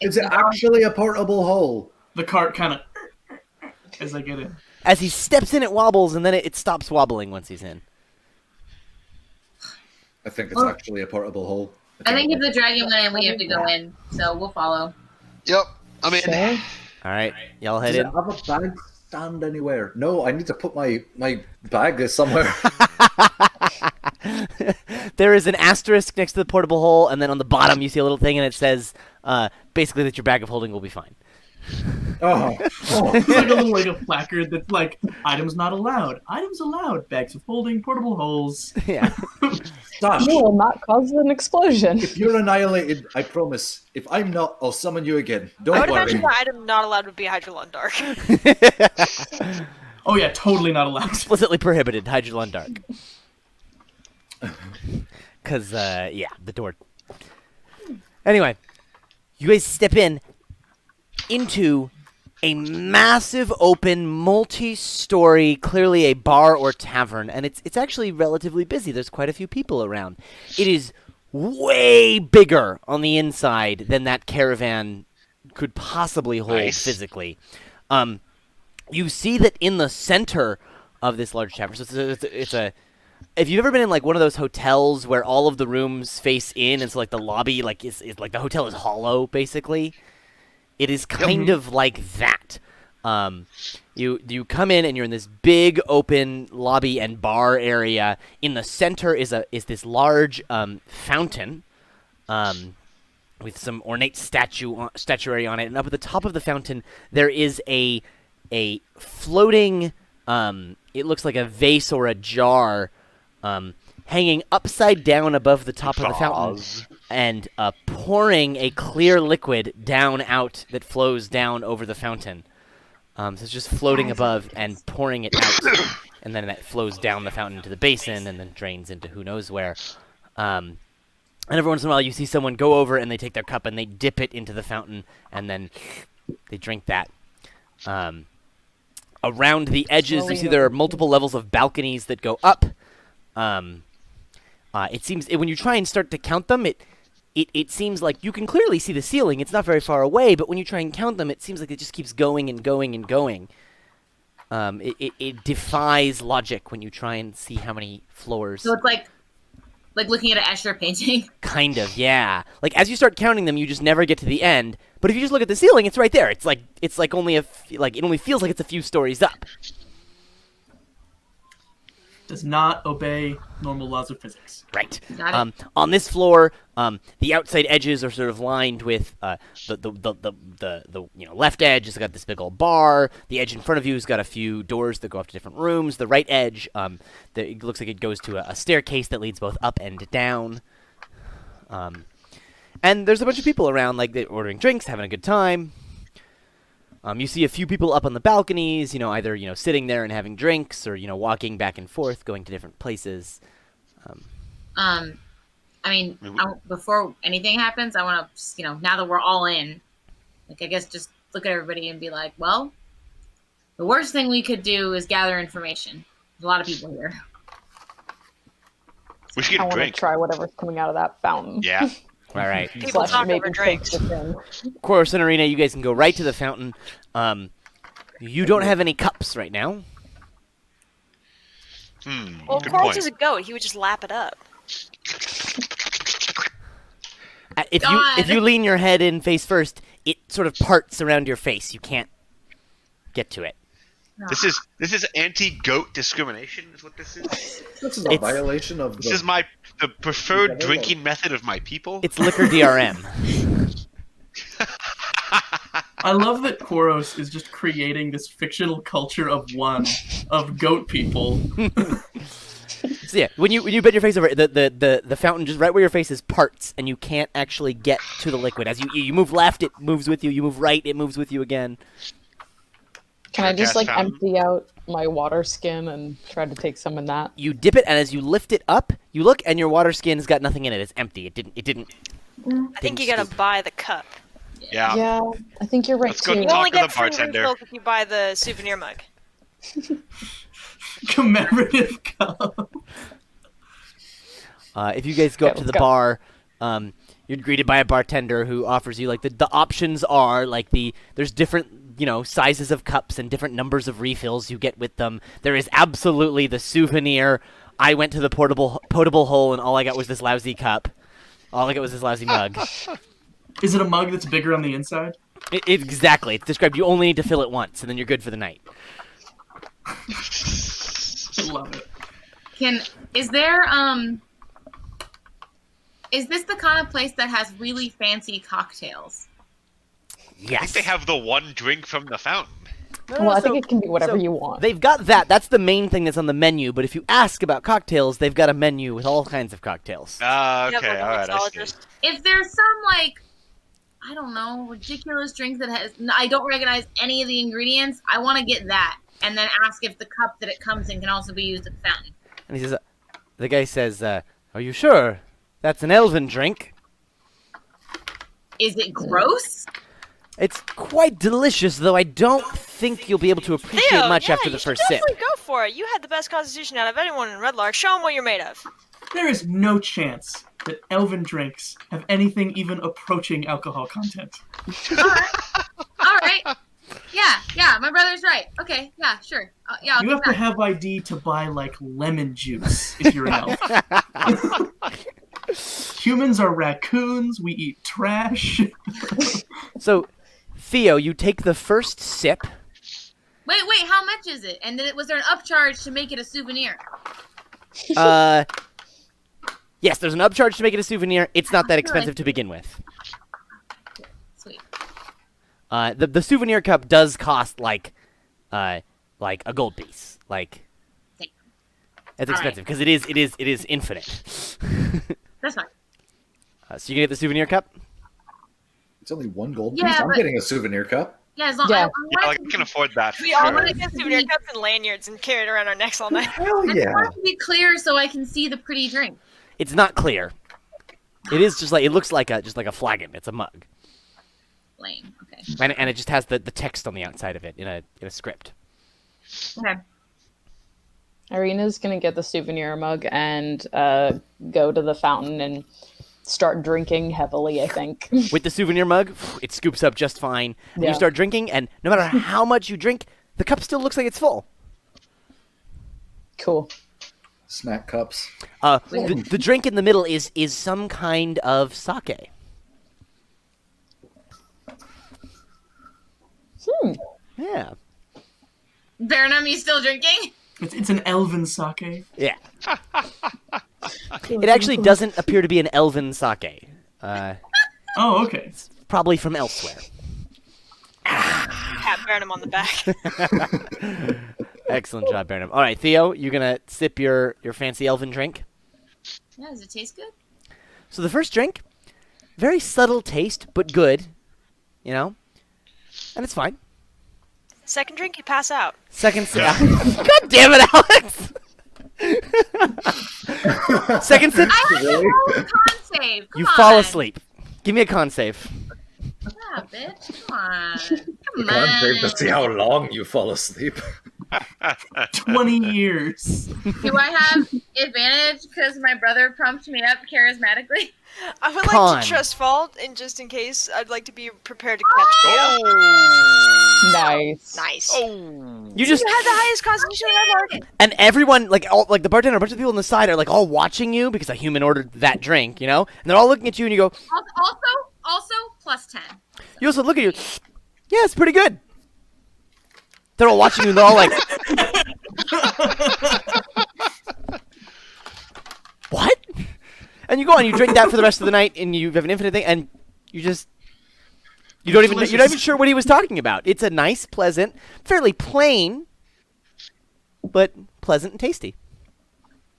Is it actually a portable hole? The cart kind of as I get in. As he steps in, it wobbles, and then it stops wobbling once he's in. I think it's actually a portable hole. I think if the dragon went in, we have to go in, so we'll follow. Yep, I'm in. All right, y'all head Does it in. have a bag stand anywhere? No, I need to put my bag somewhere. There is an asterisk next to the portable hole, and then on the bottom you see a little thing, and it says basically that your bag of holding will be fine. Oh. It's like a little like a placard that's like items not allowed, items allowed, bags of holding, portable holes. Yeah. Stash, You will not cause an explosion. if you're annihilated, I promise. If I'm not, I'll summon you again. I Don't would worry. imagine the item not allowed would be Hydrolon Dark. Oh yeah, totally not allowed. Explicitly prohibited, Hydrolon Dark. Because, yeah, the door. Anyway, you guys step into a massive, open, multi-story, clearly a bar or tavern, and it's actually relatively busy. There's quite a few people around. It is way bigger on the inside than that caravan could possibly hold physically. You see that in the center of this large tavern, so it's a if you've ever been in like one of those hotels where all of the rooms face in, and so like the lobby like is like the hotel is hollow basically, it is kind of like that. You come in and you're in this big open lobby and bar area. In the center is this large fountain, with some ornate statuary on it, and up at the top of the fountain there is a floating. It looks like a vase or a jar. Hanging upside down above the top of the fountain, and pouring a clear liquid down out that flows down over the fountain. So it's just floating above and pouring it out, and then that flows down the fountain into the basin and then drains into who knows where. And every once in a while you see someone go over and they take their cup and they dip it into the fountain and then they drink that. Around the edges, you see there are multiple levels of balconies that go up. It seems when you try and start to count them, it seems like you can clearly see the ceiling. It's not very far away, but when you try and count them, it seems like it just keeps going and going and going. It defies logic when you try and see how many floors. So it's like looking at an Escher painting. Kind of, yeah. Like as you start counting them, you just never get to the end. But if you just look at the ceiling, it's right there. It's like only it only feels like it's a few stories up. Does not obey normal laws of physics. Right. Got it. On this floor, the outside edges are sort of lined with the left edge has got this big old bar. The edge in front of you has got a few doors that go off to different rooms. The right edge, it looks like it goes to a staircase that leads both up and down. And there's a bunch of people around, like they're ordering drinks, having a good time. You see a few people up on the balconies, either sitting there and having drinks, or walking back and forth, going to different places. Before anything happens, I want to, now that we're all in, I guess just look at everybody and be like, well, the worst thing we could do is gather information. There's a lot of people here. We should I get a want to drink. try whatever's coming out of that fountain. Yeah. All right. People talk maybe over drinks. take this in. Corus and Arena, you guys can go right to the fountain. You don't have any cups right now. Well, Good Quarles point. is a goat. He would just lap it up. If you lean your head in face first, it sort of parts around your face. You can't get to it. This is anti-goat discrimination. Is what this is. This is a violation of This is the preferred drinking method of my people. It's liquor DRM. I love that Koros is just creating this fictional culture of goat people. So yeah, when you bend your face over, the fountain just right where your face is parts, and you can't actually get to the liquid. As you move left, it moves with you. You move right, it moves with you again. Can I just Cast fountain. empty out my water skin and try to take some in that? You dip it, and as you lift it up, you look, and your water skin's got nothing in it. It's empty. It didn't. I think you gotta buy the cup. Yeah. Yeah, I think you're right Let's go too. You talk only to the get free bartender. refills if you buy the souvenir mug. Commemorative cup. If you guys go up Okay, to the let's go. bar, you're greeted by a bartender who offers you the options are there's different sizes of cups and different numbers of refills you get with them. There is absolutely the souvenir. I went to the potable hole and all I got was this lousy cup. All I got was this lousy mug. Is it a mug that's bigger on the inside? Exactly. It's described. You only need to fill it once, and then you're good for the night. I love it. Is this the kind of place that has really fancy cocktails? I Yes. think they have the one drink from the fountain. Well, I think it can be whatever so you want. They've got that. That's the main thing that's on the menu. But if you ask about cocktails, they've got a menu with all kinds of cocktails. Okay, You have, like, a alright, I see. mixologist. If there's some I don't know, ridiculous drink that I don't recognize any of the ingredients, I want to get that, and then ask if the cup that it comes in can also be used at the fountain. And he says, the guy says, "Are you sure? That's an elven drink. Is it gross? It's quite delicious, though I don't think you'll be able to appreciate Theo, much yeah, after the you should first sip." definitely go for it. You had the best constitution out of anyone in Red Lark. Show them what you're made of. There is no chance that elven drinks have anything even approaching alcohol content. All right. Yeah, my brother's right. Okay, yeah, sure. Yeah, I'll You get have to that. have ID to buy lemon juice if you're an elf. Humans are raccoons. We eat trash. So, Theo, you take the first sip. Wait, how much is it? And then was there an upcharge to make it a souvenir? Yes, there's an upcharge to make it a souvenir. It's not that expensive to begin with. Sweet. The souvenir cup does cost like a gold piece. It's expensive because it is infinite. That's fine. So you can get the souvenir cup. It's only one gold Yeah, piece. I'm but- getting a souvenir cup. Yeah, as long Yeah. Yeah, I can afford that. For We all sure. want to get souvenir cups and lanyards and carry it around our necks all night. Hell I yeah! want it to be clear so I can see the pretty drink. It's not clear. It is just it looks like a flagon. It's a mug, Lame. Okay. and it just has the text on the outside of it in a script. Okay. Irina's gonna get the souvenir mug and go to the fountain and start drinking heavily, I think. With the souvenir mug, it scoops up just fine. And you Yeah. start drinking, and no matter how much you drink, the cup still looks like it's full. Cool. Smack cups. The drink in the middle is some kind of sake. Yeah. Burnham, you still drinking? It's an elven sake. Yeah. It actually doesn't appear to be an elven sake. Oh, okay. Probably from elsewhere. Pat Burnham on the back. Excellent job, Burnham. All right, Theo, you're gonna sip your fancy elven drink. Yeah, does it taste good? So the first drink, very subtle taste, but good. And it's fine. Second drink, you pass out. Second sip. God damn it, Alex! Second sip, I have to roll a con save. Come you fall on. asleep. Give me a con save. Yeah, bitch. Come on. You Come can't save to on. see how long you fall asleep. 20 years. Do I have advantage because my brother pumped me up charismatically? I would Con. like to trust Fault, and just in case, I'd like to be prepared to catch Theo. Oh! Nice. Nice. Oh! You just You had the highest constitution in Red Lark. and everyone the bartender, a bunch of people on the side are all watching you because a human ordered that drink, and they're all looking at you and you go. Also, plus 10. You also look at you. Yeah, it's pretty good. They're all watching you and they're all like, what? And you go on, you drink that for the rest of the night and you have an infinite thing and you just You're not even sure what he was talking about. It's a nice, pleasant, fairly plain, but pleasant and tasty.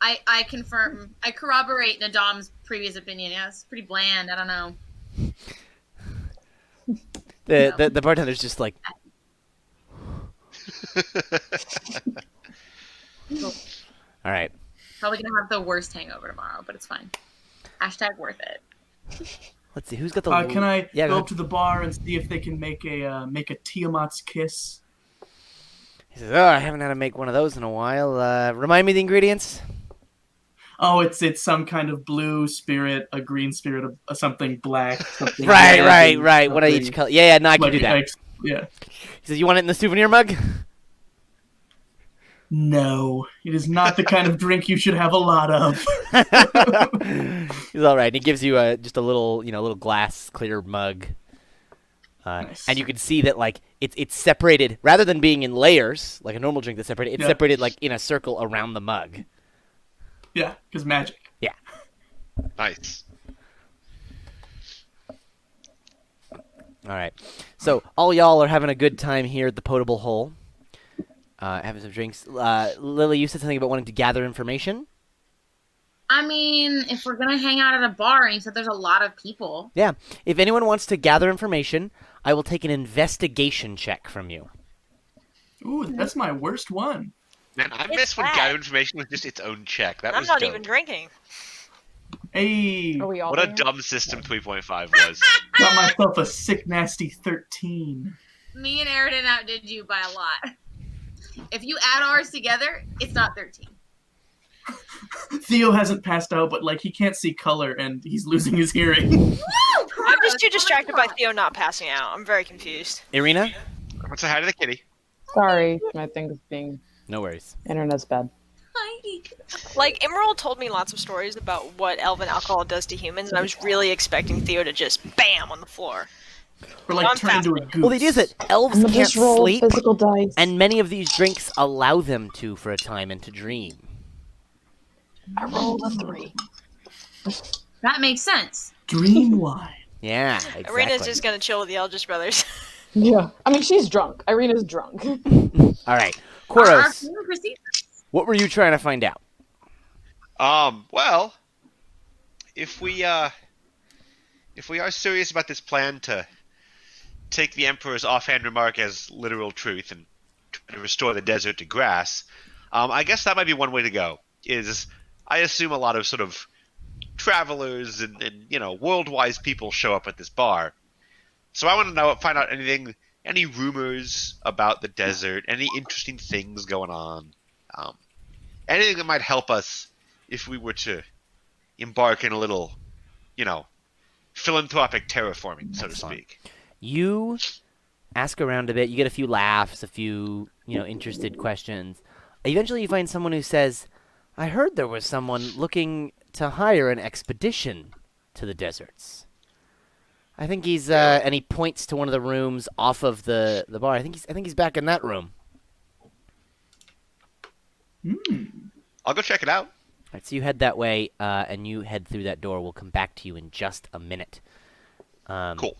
I confirm. I corroborate Nadam's previous opinion. Yeah, it's pretty bland. I don't know. The bartender's just like, all right. Probably gonna have the worst hangover tomorrow, but it's fine. # worth it. Let's see who's got the. Can I Yeah, go up to the bar and see if they can make a Tiamat's kiss? He says, "Oh, I haven't had to make one of those in a while. Remind me the ingredients." Oh, it's some kind of blue spirit, a green spirit, something black, something. Right. red, What are each color? Yeah, no, I can like, do that. Yeah. He says, "You want it in the souvenir mug?" No, it is not the kind of drink you should have a lot of. He's all right. He gives you just a little glass clear mug. Nice. And you can see that like it's separated rather than being in layers like a normal drink that's separated. It's separated like in a circle around the mug. Yeah, because magic. Yeah. Nice. All right. So all y'all are having a good time here at the Potable Hole, having some drinks. Lily, you said something about wanting to gather information. I mean, if we're gonna hang out at a bar, and you said there's a lot of people. Yeah. If anyone wants to gather information, I will take an investigation check from you. Ooh, that's my worst one. Man, I It's miss when bad. gather information was just its own check. That I'm was not dope. even drinking. Hey, Are we all What a there? dumb system 3.5 was. got myself a sick, nasty 13. Me and Aridin outdid you by a lot. If you add ours together, it's not 13. Theo hasn't passed out, but like he can't see color and he's losing his hearing. I'm just too distracted by Theo not passing out. I'm very confused. Irina? Let's say hi to the kitty. Sorry, my thing's being No worries. internet's bad. Hi. Like, Emerald told me lots of stories about what elven alcohol does to humans, and I was really expecting Theo to just BAM on the floor. Or like turn into a goose. Well, the idea is that elves I'm gonna can't just roll sleep, physical dice. and many of these drinks allow them to for a time and to dream. I rolled a 3. That makes sense. Dream wine. Yeah, exactly. Irina's just gonna chill with the Eldritch Brothers. Yeah. I mean, she's drunk. Irina's drunk. All right. Our Koros, human procedures. what were you trying to find out? Well, if we are serious about this plan to take the Emperor's offhand remark as literal truth and try to restore the desert to grass, I guess that might be one way to go. I assume a lot of sort of travelers and world-wise people show up at this bar. So I want to find out any rumors about the desert, any interesting things going on, anything that might help us if we were to embark in a little, philanthropic terraforming, so to speak. You ask around a bit. You get a few laughs, a few, interested questions. Eventually you find someone who says, I heard there was someone looking to hire an expedition to the deserts. I think he's, and he points to one of the rooms off of the bar. I think he's back in that room. I'll go check it out. All right, so you head that way, and you head through that door. We'll come back to you in just a minute. Cool.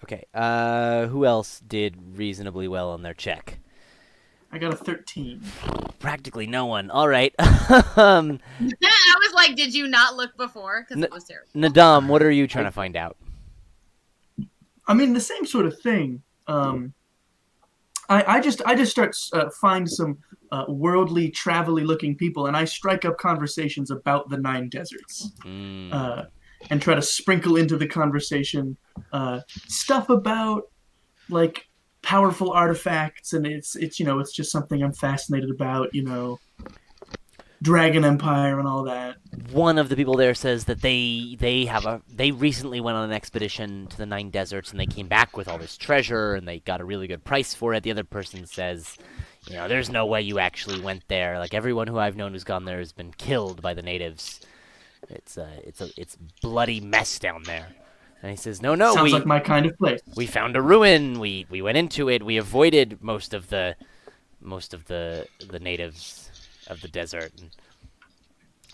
Okay, who else did reasonably well on their check? I got a 13. Practically no one. All right. I was like, did you not look before? Because it was terrible. Nadam, what are you trying to find out? I mean, the same sort of thing. I just start find some worldly, travel-y looking people, and I strike up conversations about the 9 deserts, and try to sprinkle into the conversation stuff about like powerful artifacts, and it's just something I'm fascinated about, Dragon Empire and all that. One of the people there says that they recently went on an expedition to the 9 deserts, and they came back with all this treasure, and they got a really good price for it. The other person says, there's no way you actually went there. Like, everyone who I've known who's gone there has been killed by the natives. It's bloody mess down there. And he says, no, Sounds like my kind of place. we found a ruin. We went into it. We avoided most of the natives of the desert. And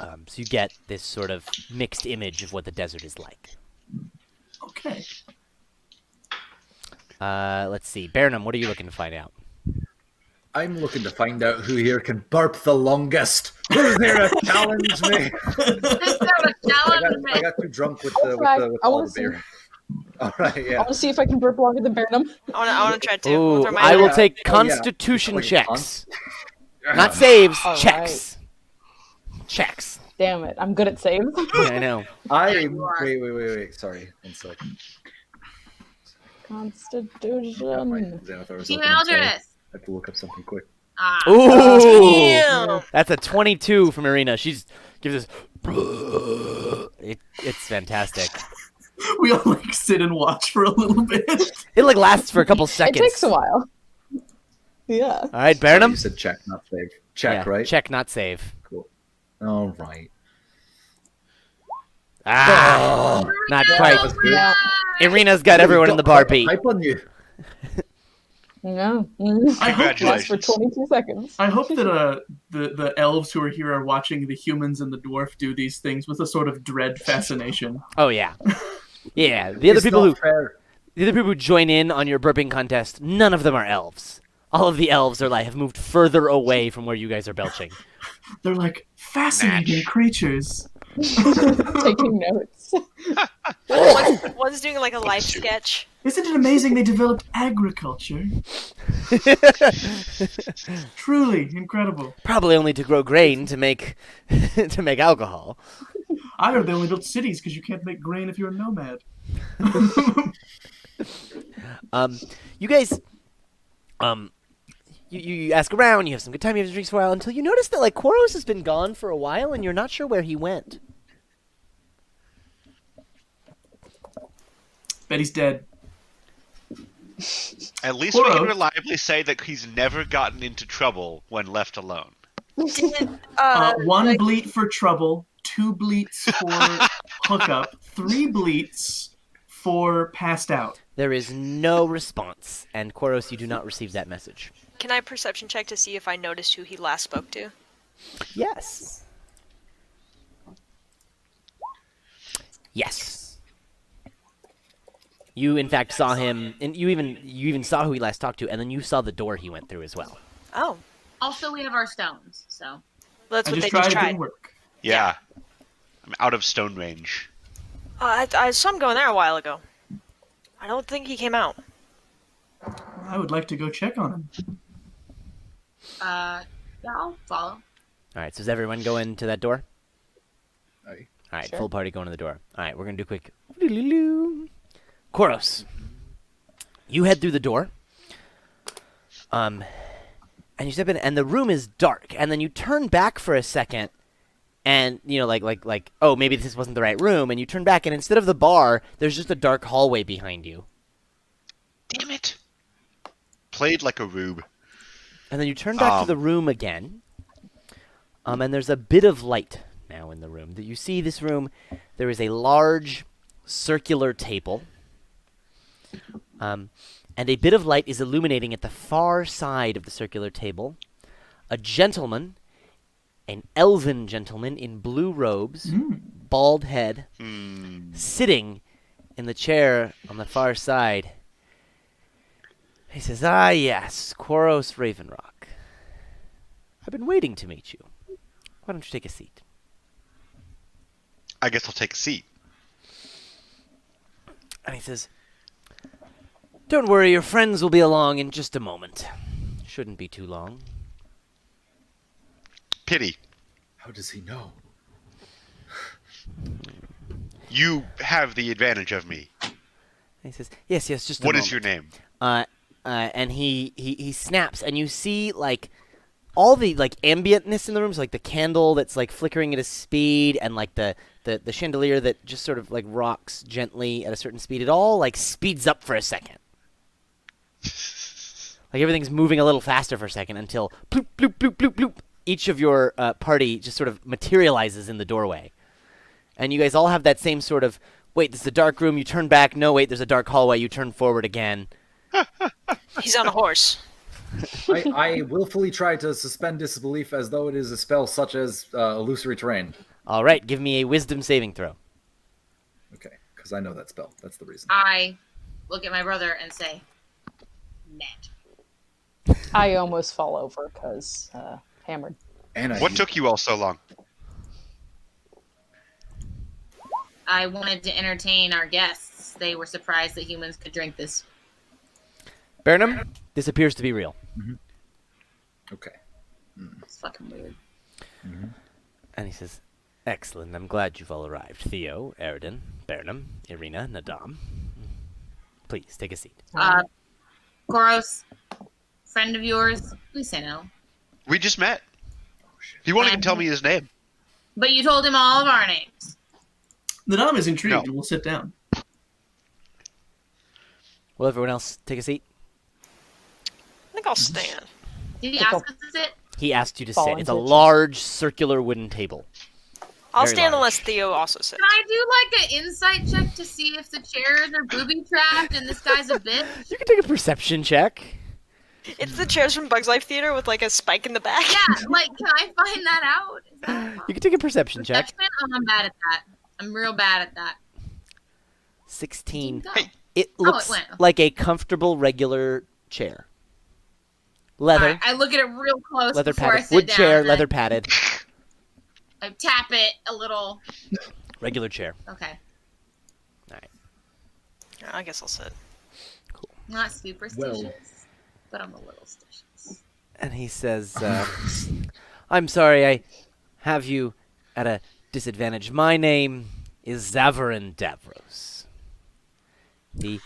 So you get this sort of mixed image of what the desert is like. Okay. Let's see. Burnham, what are you looking to find out? I'm looking to find out who here can burp the longest. Who's here to challenge me? I got too drunk with all the beer. All right, I yeah. want to see if I can burp longer than Burnham. I want to try too. Ooh, Throw my I will hand. take Oh, yeah. constitution Like checks. Not saves, All checks. Checks. Damn it, I'm good at saves. Yeah, I know. Wait. Sorry, 1 second. Constitution. Team Eldris. I have to look up something quick. Ooh, Damn. that's a 22 from Irina. She's gives us. It's fantastic. We all like sit and watch for a little bit. It like lasts for a couple It seconds. takes a while. Yeah. All right, Sorry, Burnham. you said check, not save. Check, Yeah, right? Check, not save. Cool. All right. Ah, not quite. That was good. Yeah. Irina's got everyone in the bar beat. Hype on you. No. I hope Lasts for Congratulations. 22 seconds. I hope that the elves who are here are watching the humans and the dwarf do these things with a sort of dread fascination. Oh yeah, yeah. The other It's people not fair. who join in on your burping contest, none of them are elves. All of the elves have moved further away from where you guys are belching. They're like fascinating creatures. Taking notes. One's doing like a life sketch. Isn't it amazing they developed agriculture? Truly incredible. Probably only to grow grain to make to make alcohol. I heard they only built cities because you can't make grain if you're a nomad. You guys, you ask around, you have some good time, you have some drinks for a while, until you notice that like Koros has been gone for a while, and you're not sure where he went. Bet he's dead. At least we can Quote. reliably say that he's never gotten into trouble when left alone. One bleat for trouble, 2 bleats for hookup, 3 bleats for passed out. There is no response, and Koros, you do not receive that message. Can I perception check to see if I noticed who he last spoke to? Yes. Yes. You in fact saw him, and you even saw who he last talked to, and then you saw the door he went through as well. Oh, Also, we have our stones, so. that's I what just they tried, just it tried. didn't work. Yeah. I'm out of stone range. I saw him going there a while ago. I don't think he came out. I would like to go check on him. Yeah, I'll follow. All right, so does everyone go into that door? Aye. All right, Sure. full party going to the door. All right, we're gonna do a quick. Koros, you head through the door. And you step in, and the room is dark. And then you turn back for a second, and like, oh, maybe this wasn't the right room. And you turn back, and instead of the bar, there's just a dark hallway behind you. Damn it. Played like a rube. And then you turn back to the room again. And there's a bit of light now in the room. You see this room, there is a large circular table. And a bit of light is illuminating at the far side of the circular table. A gentleman, an elven gentleman in blue robes, bald head, sitting in the chair on the far side. He says, "Ah, yes, Koros Ravenrock. I've been waiting to meet you. Why don't you take a seat?" I guess I'll take a seat. And he says, "Don't worry, your friends will be along in just a moment. Shouldn't be too long." Pity. How does he know? You have the advantage of me. And he says, yes, just a What moment. is your name? And he snaps, and you see, like, all the, like, ambientness in the room, so, like, the candle that's, like, flickering at a speed, and, like, the chandelier that just sort of, like, rocks gently at a certain speed. It all, like, speeds up for a second. Like, everything's moving a little faster for a second until bloop, bloop, bloop, bloop, bloop. Each of your party just sort of materializes in the doorway. And you guys all have that same sort of, wait, this is a dark room, you turn back, no, wait, there's a dark hallway, you turn forward again. He's on a horse. I willfully try to suspend disbelief as though it is a spell such as illusory terrain. All right, give me a wisdom saving throw. Okay, because I know that spell. That's the reason. I look at my brother and say, net. I almost fall over because hammered. And What took you all so long? I wanted to entertain our guests. They were surprised that humans could drink this. Burnham, this appears to be real. Okay. It's fucking weird. And he says, excellent, I'm glad you've all arrived. Theo, Eridan, Burnham, Irina, Nadam. Please, take a seat. Koros, friend of yours, please say no. We just met. He won't even tell me his name. But you told him all of our names. Nadam is intrigued No. and will sit down. Will everyone else take a seat? I think I'll stand. Did he ask us to sit? He asked you to Fall sit. It's a into it. large circular wooden table. I'll Very stand large. unless Theo also sits. Can I do like an insight check to see if the chairs are booby trapped and this guy's a bitch? You can take a perception check. It's the chairs from Bugs Life Theater with like a spike in the back. Yeah, like, can I find that out? Is that You can take a perception check. perception? Oh, I'm bad at that. I'm real bad at that. 16. Go. Hey. It Oh, looks it went. like a comfortable, regular chair. Leather. Alright, I look at it real close Leather before I padded. sit Wood down. chair, and leather padded. I tap it a little. Regular chair. Okay. I guess I'll sit. Not superstitious, but I'm a little stitious. And he says, I'm sorry, I have you at a disadvantage. My name is Zavarin Davros, the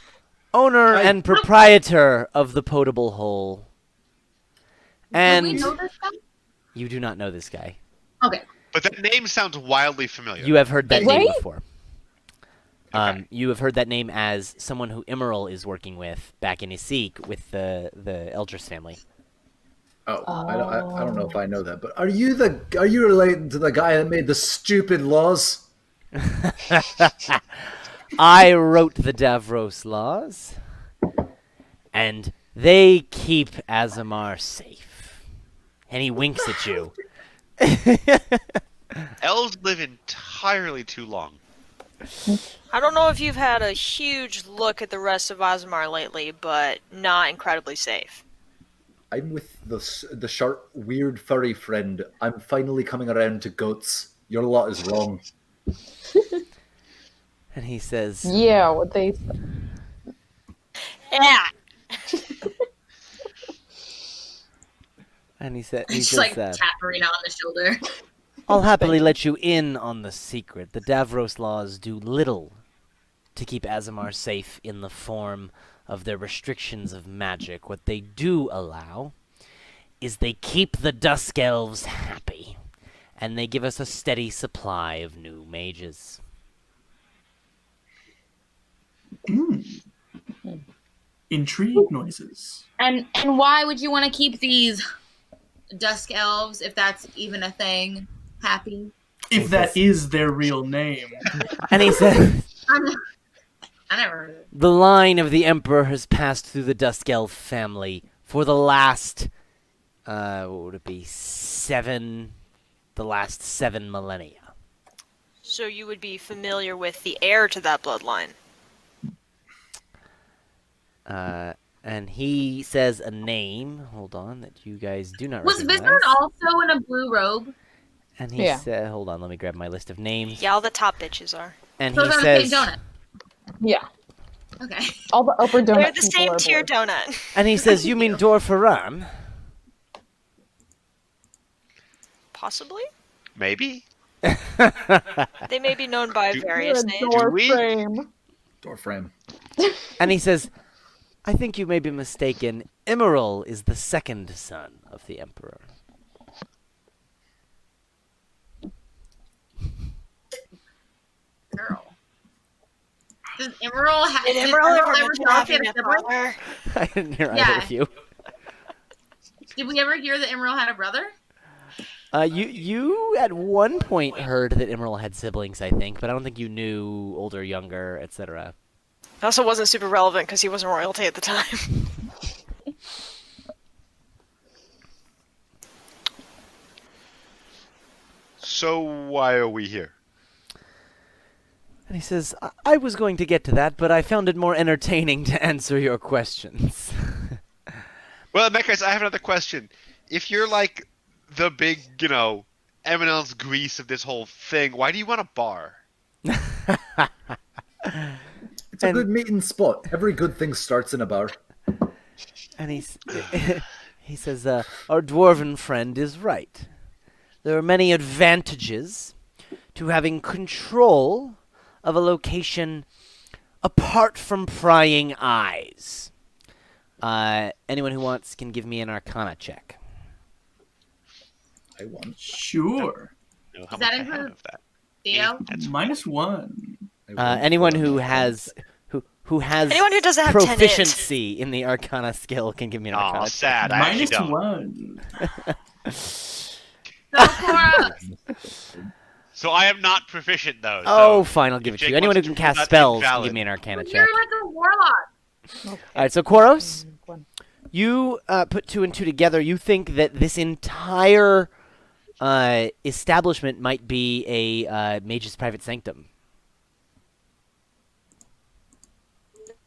owner and proprietor of the Potable Hole. Do And we know this guy? you do not know this guy. Okay. But that name sounds wildly familiar. You have heard that name Right? before. Okay. You have heard that name as someone who Emerald is working with back in Isik with the Eldris family. Oh, I don't know if I know that, but are you related to the guy that made the stupid laws? I wrote the Davros laws, and they keep Azemar safe. And he winks at you. Elves live entirely too long. I don't know if you've had a huge look at the rest of Azemar lately, but not incredibly safe. I'm with the sharp, weird, furry friend. I'm finally coming around to goats. Your lot is wrong. And he says, Yeah, what they Yeah. and he said, I he just says, like tap Marina on the shoulder. I'll happily let you in on the secret. The Davros laws do little to keep Azemar safe in the form of their restrictions of magic. What they do allow is they keep the Dusk Elves happy, and they give us a steady supply of new mages. Intrigue noises. And why would you want to keep these dusk elves, if that's even a thing, happy? If that is their real name. And he said, I never heard of it. the line of the Emperor has passed through the Dusk Elf family for the last, what would it be, the last 7 millennia. So you would be familiar with the heir to that bloodline. And he says a name, hold on, that you guys do not Was recognize. Vizard also in a blue robe? And he Yeah. said, hold on, let me grab my list of names. Yeah, all the top bitches are. And So he they're the says, same donut. Yeah. Okay. All the upper donut They're the people same are tier blue. donut. and he says, you mean Dorfaram? Possibly. Maybe? They may be known by Do- various You're a names. door we? frame. Door frame. And he says, I think you may be mistaken. Emerald is the second son of the Emperor. Girl. Does Emerald have Did Emerald ever mention talk to having a a sibling? brother? I didn't hear either Yeah. of you. Did we ever hear that Emerald had a brother? You at one point heard that Emerald had siblings, I think, but I don't think you knew older, younger, etc. It also wasn't super relevant because he wasn't royalty at the time. So why are we here? And he says, I was going to get to that, but I found it more entertaining to answer your questions. Well, in that case, I have another question. If you're like the big, M&L's grease of this whole thing, why do you want a bar? It's a good meeting spot. Every good thing starts in a bar. And he says, our dwarven friend is right. There are many advantages to having control of a location apart from prying eyes. Anyone who wants can give me an Arcana check. I want. Sure. No, how Does that much I include have that. Theo? -1. Anyone who has Anyone who doesn't have 10 int. proficiency in the Arcana skill can give me an Arcana Aw, check. sad. I actually don't. -1. Go for us. So I am not proficient, though. Oh, so fine, I'll give it if to you. Jake Anyone who wants can to cast rule that spells can invalid. give me an Arcana check. You're like a warlock. All right, so Koros, you put 2 and 2 together. You think that this entire establishment might be a mage's private sanctum.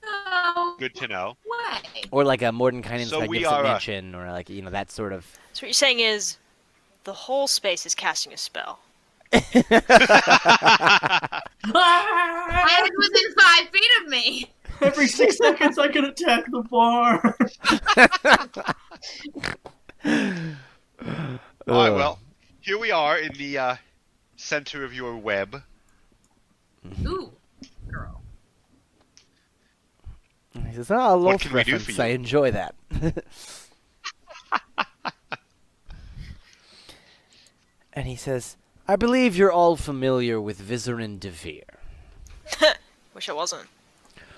No Good to know. way. Or like a Mordenkainen's So we magnificent are, mansion, or like, that sort of... So what you're saying is, the whole space is casting a spell. And it's within 5 feet of me. Every 6 seconds I can attack the bar. All right, well, here we are in the center of your web. Ooh, girl. And he says, "Ah, What Loth can we do reference. for you?" I enjoy that." And he says, "I believe you're all familiar with Vizerin Devere. Wish I wasn't.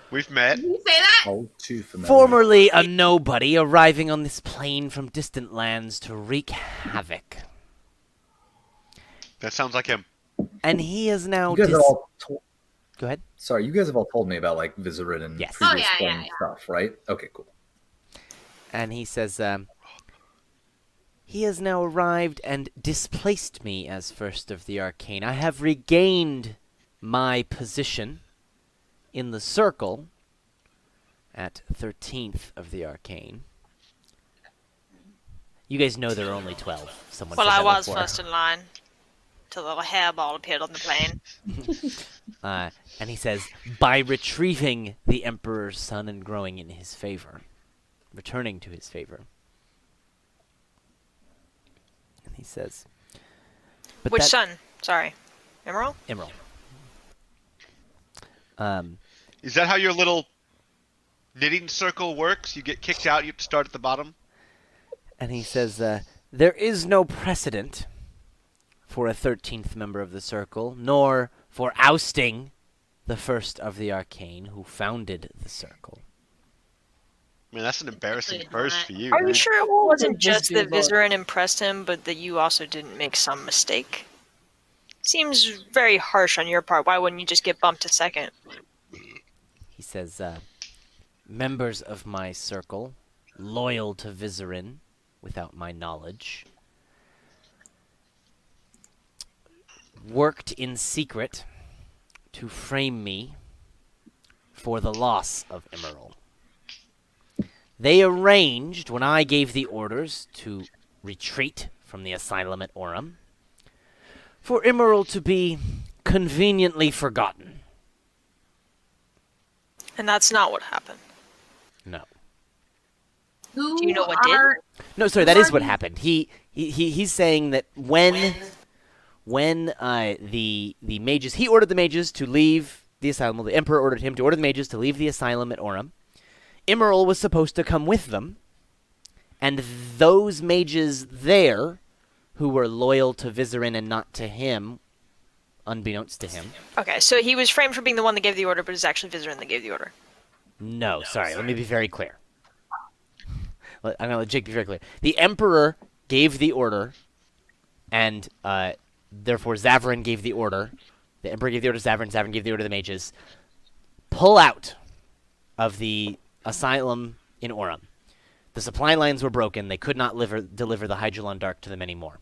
We've met. Did you say that? All too familiar. Formerly a nobody, arriving on this plane from distant lands to wreak havoc. That sounds like him. And he is now... You guys have all Go ahead. Sorry, you guys have all told me about like Vizerin and Yes. previous Oh, yeah, playing stuff, right? Okay, cool. And he says, he has now arrived and displaced me as first of the arcane. I have regained my position in the circle at 13th of the arcane. You guys know there are only 12. Someone Well, said I that was before. first in line. Till the little hairball appeared on the plane. And he says, by retrieving the Emperor's son and growing in his favor. Returning to his favor. And he says... But Which that- son? Sorry. Emerald? Emerald. Is that how your little knitting circle works? You get kicked out, you have to start at the bottom? And he says, there is no precedent for a 13th member of the Circle, nor for ousting the first of the Arcane who founded the Circle. I mean, that's an embarrassing first for you. Are you right? sure it wasn't just Just that Vizerin impressed him, but that you also didn't make some mistake? Seems very harsh on your part. Why wouldn't you just get bumped to second? He says, members of my Circle, loyal to Vizerin, without my knowledge, worked in secret to frame me for the loss of Emerald. They arranged, when I gave the orders to retreat from the asylum at Orem, for Emerald to be conveniently forgotten. And that's not what happened. No. Who Do you know what did? are... No, sorry, that is what happened. He's saying that when the mages, he ordered the mages to leave the asylum. Well, the Emperor ordered him to order the mages to leave the asylum at Orem. Immeril was supposed to come with them, and those mages there, who were loyal to Vizerin and not to him, unbeknownst to him. Okay, so he was framed for being the one that gave the order, but it's actually Vizerin that gave the order. No, sorry, let me be very clear. I'm going to let Jake be very clear. The Emperor gave the order, and therefore Zavarin gave the order. The Emperor gave the order to Zavarin, Zavarin gave the order to the mages. Pull out of the asylum in Orem. The supply lines were broken. They could not deliver the Hydrolon Dark to them anymore.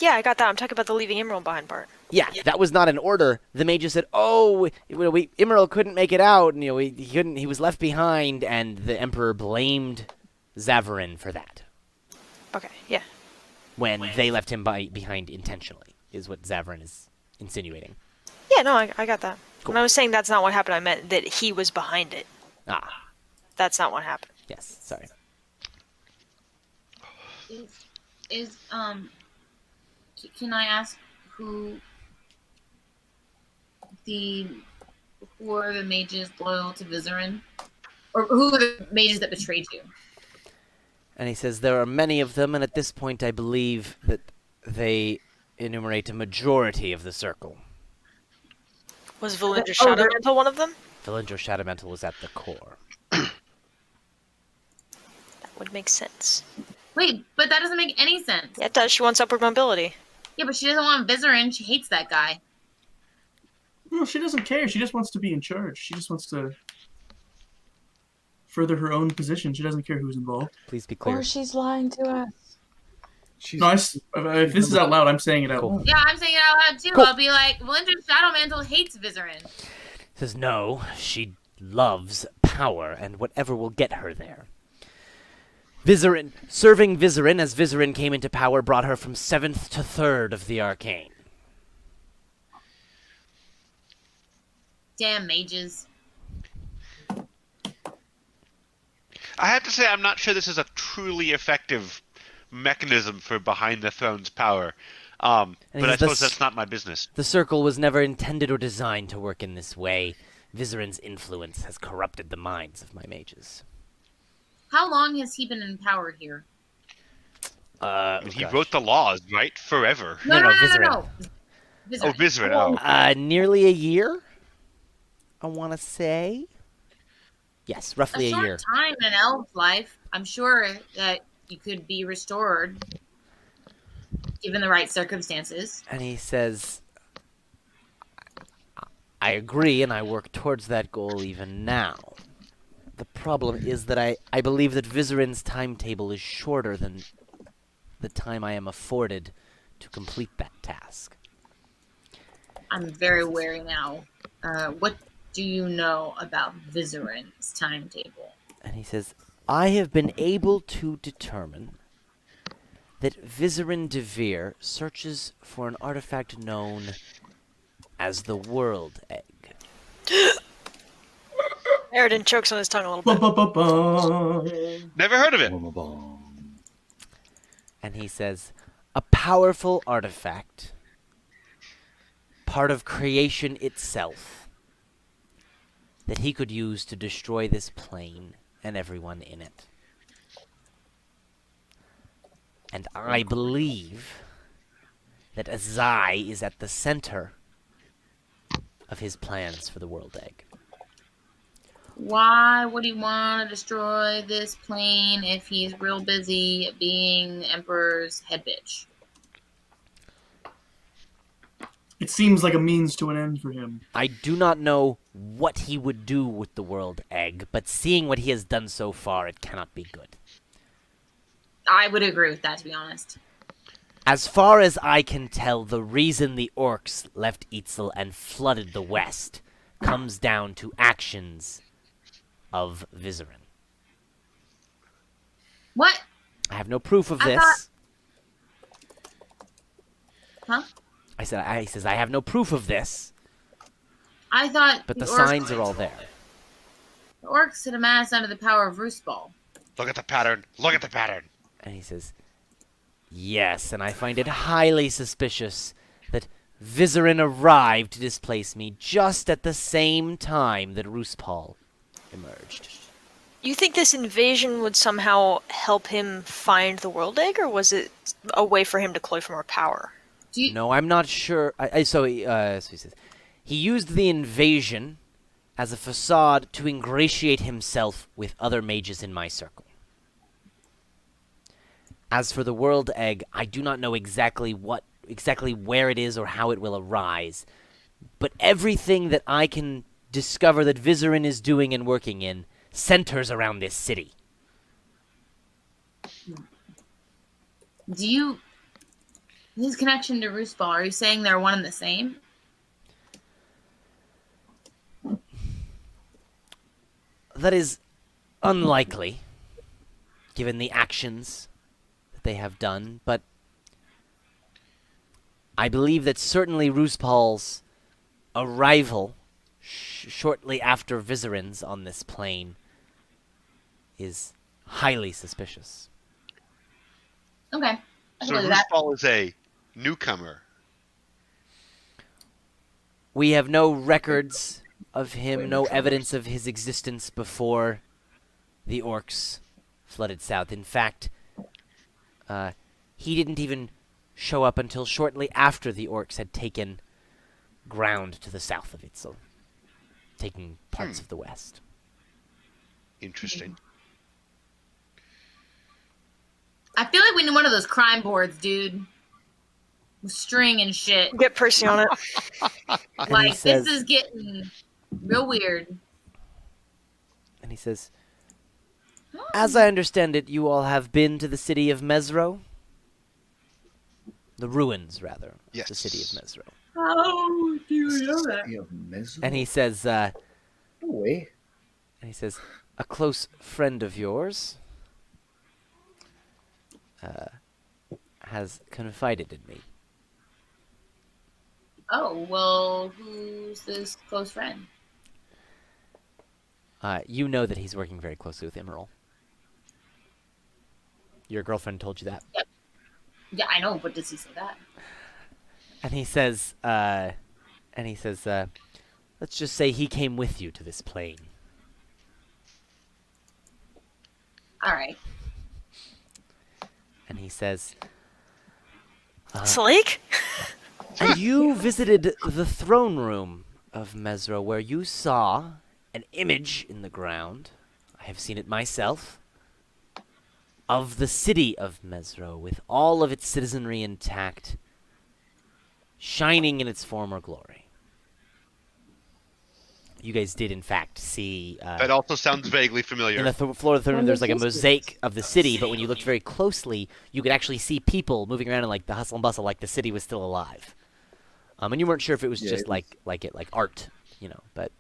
Yeah, I got that. I'm talking about the leaving Emerald behind part. Yeah, that was not an order. The mages said, "Oh, Imral couldn't make it out, and he couldn't. He was left behind," and the emperor blamed Zavarin for that Okay, yeah. when they left him behind intentionally. Is what Zavarin is insinuating. Yeah, no, I got that. Cool. When I was saying that's not what happened, I meant that he was behind it. Ah, That's not what happened. yes. Sorry. Can I ask who are the mages loyal to Vizerin? Or who are the mages that betrayed you? And he says there are many of them, and at this point, I believe that they enumerate a majority of the circle. Was Valinder Oh, Shadow there- Mantle one of them? Valinder Shadowmantle was at the core. That would make sense. Wait, but that doesn't make any sense. Yeah, it does. She wants upward mobility. Yeah, but she doesn't want Vizerin. She hates that guy. No, she doesn't care. She just wants to be in charge. She just wants to further her own position. She doesn't care who's involved. Please be clear. Or she's lying to us. No, if this is out loud, I'm saying it out Cool. loud. Yeah, I'm saying it out loud too. Cool. I'll be like, Valindra's Shadowmantle hates Vizerin. Says no, she loves power and whatever will get her there. Serving Vizerin as Vizerin came into power brought her from 7th to 3rd of the arcane. Damn mages. I have to say, I'm not sure this is a truly effective mechanism for behind the throne's power. But I suppose that's not my business. The circle was never intended or designed to work in this way. Vizerin's influence has corrupted the minds of my mages. How long has he been in power here? I mean, he wrote the laws, right? Forever. No, Vizerin. Oh, Vizerin. Oh. Nearly a year, I want to say. Yes, roughly a short year. time in elf life. I'm sure that you could be restored given the right circumstances. And he says, I agree, and I work towards that goal even now. The problem is that I believe that Vizerin's timetable is shorter than the time I am afforded to complete that task. I'm very wary now. What do you know about Vizerin's timetable? And he says, I have been able to determine that Vizerin Devere searches for an artifact known as the World Egg. Aridin chokes on his tongue a little bit. Ba-ba-ba-ba. Never heard of it. And he says, a powerful artifact, part of creation itself, that he could use to destroy this plane and everyone in it. And I believe that Azai is at the center of his plans for the World Egg. Why would he want to destroy this plane if he's real busy being the Emperor's head bitch? It seems like a means to an end for him. I do not know what he would do with the World Egg, but seeing what he has done so far, it cannot be good. I would agree with that, to be honest. As far as I can tell, the reason the orcs left Itzel and flooded the west comes down to actions of Vizerin. What? I have no proof of I this. Huh? He says, I have no proof of this, I thought but the orcs- signs are all there. The orcs had amassed under the power of Roostball. Look at the pattern. Look at the pattern. And he says, yes, and I find it highly suspicious that Vizerin arrived to displace me just at the same time that Roospal emerged. You think this invasion would somehow help him find the World Egg, or was it a way for him to cloy for more power? No, I'm not sure. So he says, he used the invasion as a facade to ingratiate himself with other mages in my circle. As for the World Egg, I do not know exactly where it is or how it will arise, but everything that I can discover that Vizerin is doing and working in centers around this city. Do you His connection to Rooseball, are you saying they're one and the same? That is unlikely, given the actions that they have done, but I believe that certainly Roosepal's arrival shortly after Vizarin's on this plane is highly suspicious. Okay. I can So believe that. Rooseball is a newcomer. We have no records of him, Wait, no newcomers. evidence of his existence before the orcs flooded south. In fact, he didn't even show up until shortly after the orcs had taken ground to the south of it, so taking parts of the west. Interesting. I feel like we need one of those crime boards, dude. With string and shit. Get Percy on it. And he Like, says, this is getting real weird. and he says, as I understand it, you all have been to the city of Mesro? The ruins, rather. Yes. The city of Mesro. How do you know that? City of Mesro? And he says, No way. a close friend of yours has confided in me. Oh, well, who's this close friend? You know that he's working very closely with Emerald. Your girlfriend told you that. Yeah, I know, but does he say that? And he says, let's just say he came with you to this plane. All right. And he says, Slake? and you visited the throne room of Mesro, where you saw an image in the ground. I have seen it myself. Of the city of Mesro, with all of its citizenry intact, shining in its former glory. You guys did, in fact, see... That also sounds vaguely familiar. in the floor of the throne room, Wonder there's like a if this mosaic of the city, but when you looked very closely, you could actually see people moving around in like the hustle and bustle, like the city was still alive. And you weren't sure if it was Yeah, just it was- like art, but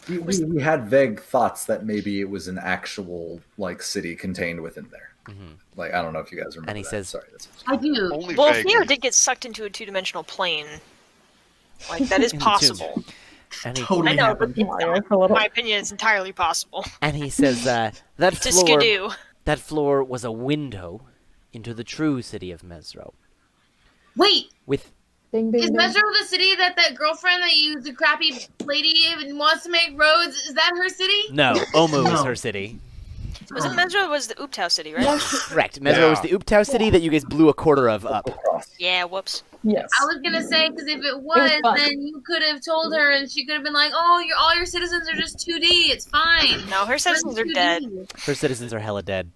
We had vague thoughts that maybe it was an actual like city contained within there. Like I don't know if you guys remember. And he that. says- "Sorry, that's I do. Only Well, vaguely. Theo did get sucked into a two-dimensional plane. Like, that is In the possible. and he Totally I know, happened. Mario for a In little. my opinion, it's entirely possible. and he says that It's a floor skidoo. that floor was a window into the true city of Mesro. Wait, With Bing, bing, is bing. Mesro the city that girlfriend that you, the crappy lady, wants to make roads? Is that her city? no, Omu is No. her city. Was it Mesro was the Ooptau city, right? Correct. Mesro was the Ooptau city that you guys blew a quarter of up. across. Yeah, whoops. Yes. I was gonna say, because if it was, fun. then you could have told her, and she could have been like, "Oh, all your citizens are just 2D. It's fine." No, her citizens are dead. Her citizens are hella dead.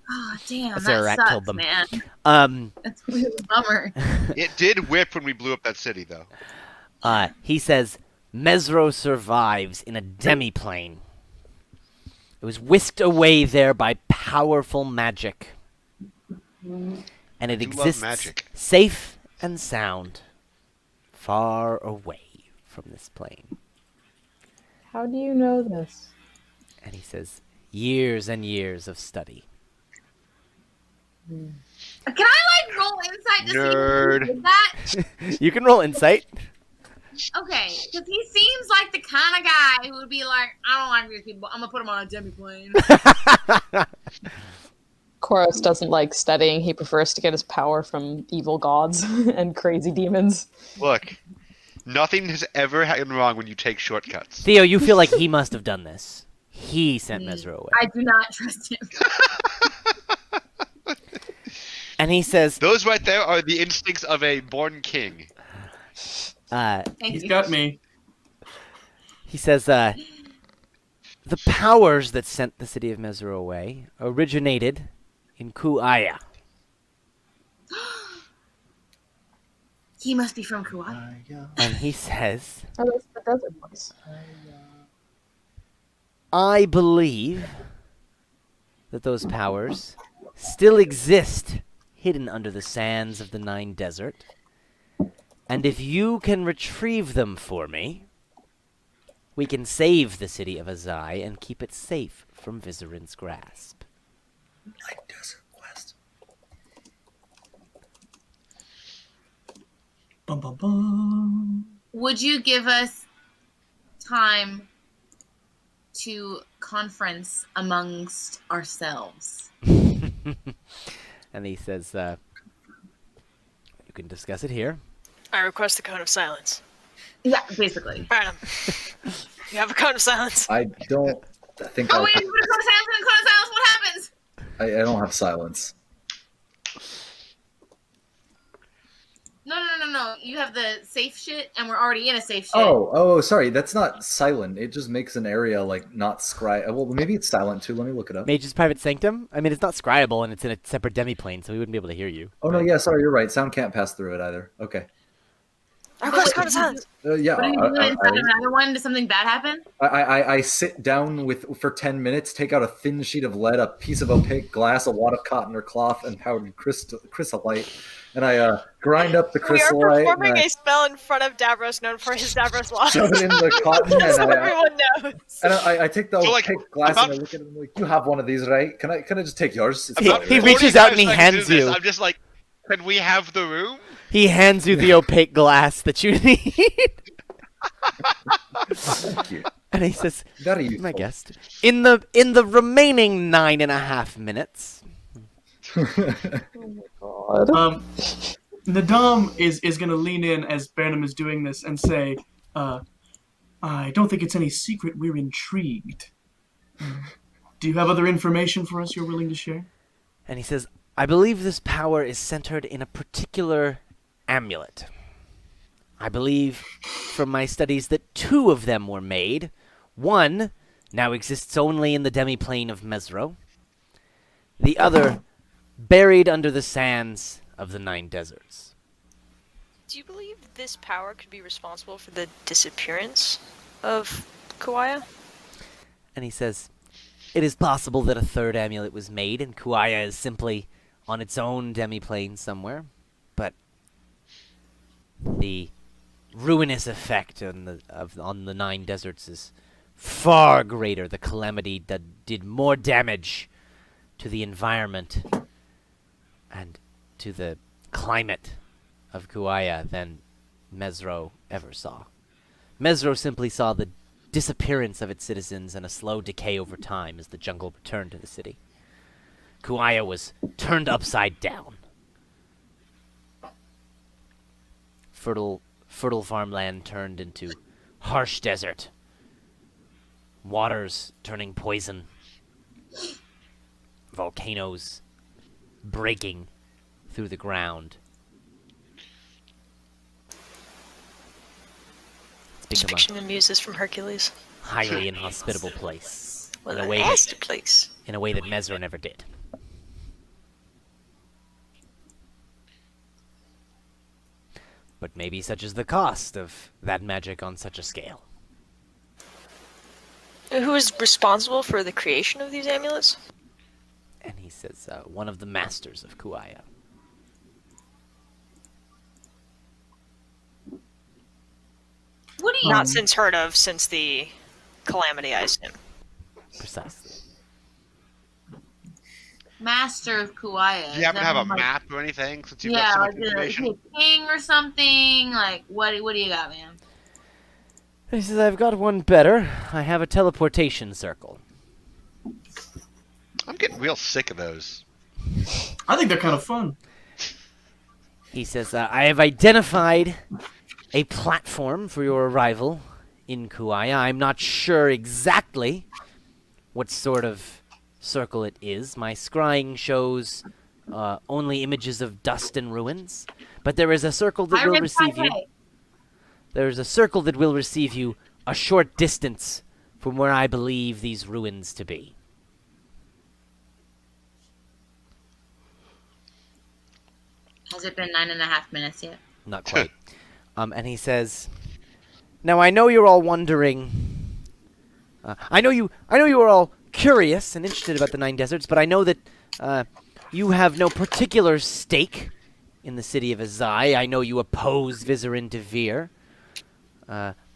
Oh, damn, Sarah that killed sucks, them. man. That's really a bummer. It did whip when we blew up that city, though. He says Mesro survives in a demiplane. It was whisked away there by powerful magic. And it do love exists magic. safe and sound, far away from this plane. How do you know this? And he says, years and years of study. Can I roll insight to Nerd. see who did that? You can roll insight. Okay, because he seems like the kind of guy who would be like, "I don't like these people. I'm gonna put them on a demi-plane." Koros doesn't like studying. He prefers to get his power from evil gods and crazy demons. Look, nothing has ever happened wrong when you take shortcuts. Theo, you feel like he must have done this. He sent Mesro away. I do not trust him. And he says, Those right there are the instincts of a born king. Thank He's you. got me. he says, the powers that sent the city of Mesro away originated in Kuaya. He must be from Kauai. And he says, Oh, that's the desert place. I believe that those powers still exist hidden under the sands of the Nine Desert. And if you can retrieve them for me, we can save the city of Azai and keep it safe from Vizerin's grasp. Night Desert Quest. Bum, bum, bum. Would you give us time to conference amongst ourselves? And he says, you can discuss it here. I request a cone of silence. Yeah, basically. Adam, you have a cone of silence. I think Oh, wait, you put a cone of silence, what happens? I don't have silence. No. You have the safe shit, and we're already in a safe shit. Oh, sorry. That's not silent. It just makes an area like not scry. Well, maybe it's silent too. Let me look it up. Mage's Private Sanctum? I mean, it's not scryable, and it's in a separate demiplane, so we wouldn't be able to hear you. Oh no, yeah. Sorry, you're right. Sound can't pass through it either. Okay. I request a cone of silence. Yeah. What do you do inside of another one? Does something bad happen? I sit down for 10 minutes, take out a thin sheet of lead, a piece of opaque glass, a wad of cotton or cloth, and powdered chrysolite, and I grind up the We are chrysolite. performing a spell in front of Davros, known for his Davros law. Shove it in the cotton, Just so and everyone knows. I take the So, like, opaque glass about- and I look at it and I'm like, you have one of these, right? Can I just take yours? It's He- fine, he right? reaches out and he 45 seconds hands into this, you. I'm just like, can we have the room? He hands you the opaque glass that you need. Thank you. And he says, Very useful. my guest, in the remaining 9.5 minutes, God. Nadam is going to lean in as Burnham is doing this and say, I don't think it's any secret we're intrigued. Do you have other information for us you're willing to share? and he says, I believe this power is centered in a particular amulet. I believe from my studies that 2 of them were made. One now exists only in the demiplane of Mesro. The other buried under the sands of the 9 deserts. Do you believe this power could be responsible for the disappearance of Kuaya? And he says, it is possible that a 3rd amulet was made and Kuaya is simply on its own demiplane somewhere. But the ruinous effect on the 9 deserts is far greater. The calamity that did more damage to the environment and to the climate of Kuaya than Mesro ever saw. Mesro simply saw the disappearance of its citizens and a slow decay over time as the jungle returned to the city. Kuaya was turned upside down. Fertile farmland turned into harsh desert. Waters turning poison. Volcanoes breaking through the ground. It's become Depiction and muses from Hercules. a highly inhospitable place. What In a a way nasty place. in a way that Mesro never did. But maybe such is the cost of that magic on such a scale. Who is responsible for the creation of these amulets? And he says, one of the masters of Kuaya. What do you... Not since heard of, since the calamity, I assume. Precisely. Master of Kuaya. Do you happen to have a like, map or anything? Since you've Yeah, got so like much is information. he a king or something? Like, what do you got, man? He says, I've got one better. I have a teleportation circle. I'm getting real sick of those. I think they're kind of fun. He says, I have identified a platform for your arrival in Kuaya. I'm not sure exactly what sort of circle it is. My scrying shows only images of dust and ruins. But there is a circle that will receive you. There is a circle that will receive you a short distance from where I believe these ruins to be. Has it been 9.5 minutes yet? Not quite. And he says, "Now I know you're all wondering. I know you are all curious and interested about the 9 deserts, but I know that you have no particular stake in the city of Azai. I know you oppose Vizerin Devere,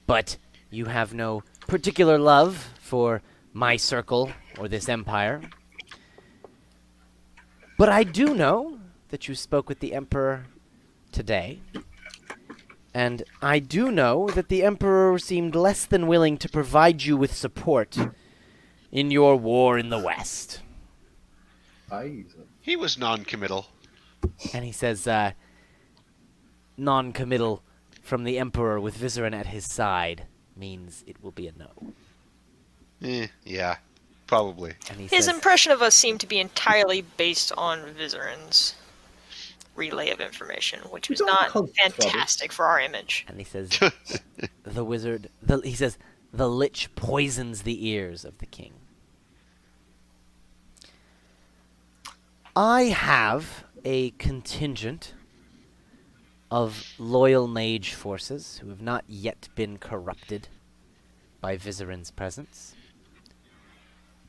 but you have no particular love for my circle or this empire. But I do know that you spoke with the Emperor today, and I do know that the Emperor seemed less than willing to provide you with support in your war in the West. He was non-committal. And he says, non-committal from the Emperor with Vizerin at his side means it will be a no. Yeah, probably. And he His says, impression of us seemed to be entirely based on Vizerin's relay of information, which was not fantastic for our image. and he says, the wizard, he says, the lich poisons the ears of the king. I have a contingent of loyal mage forces who have not yet been corrupted by Vizerin's presence.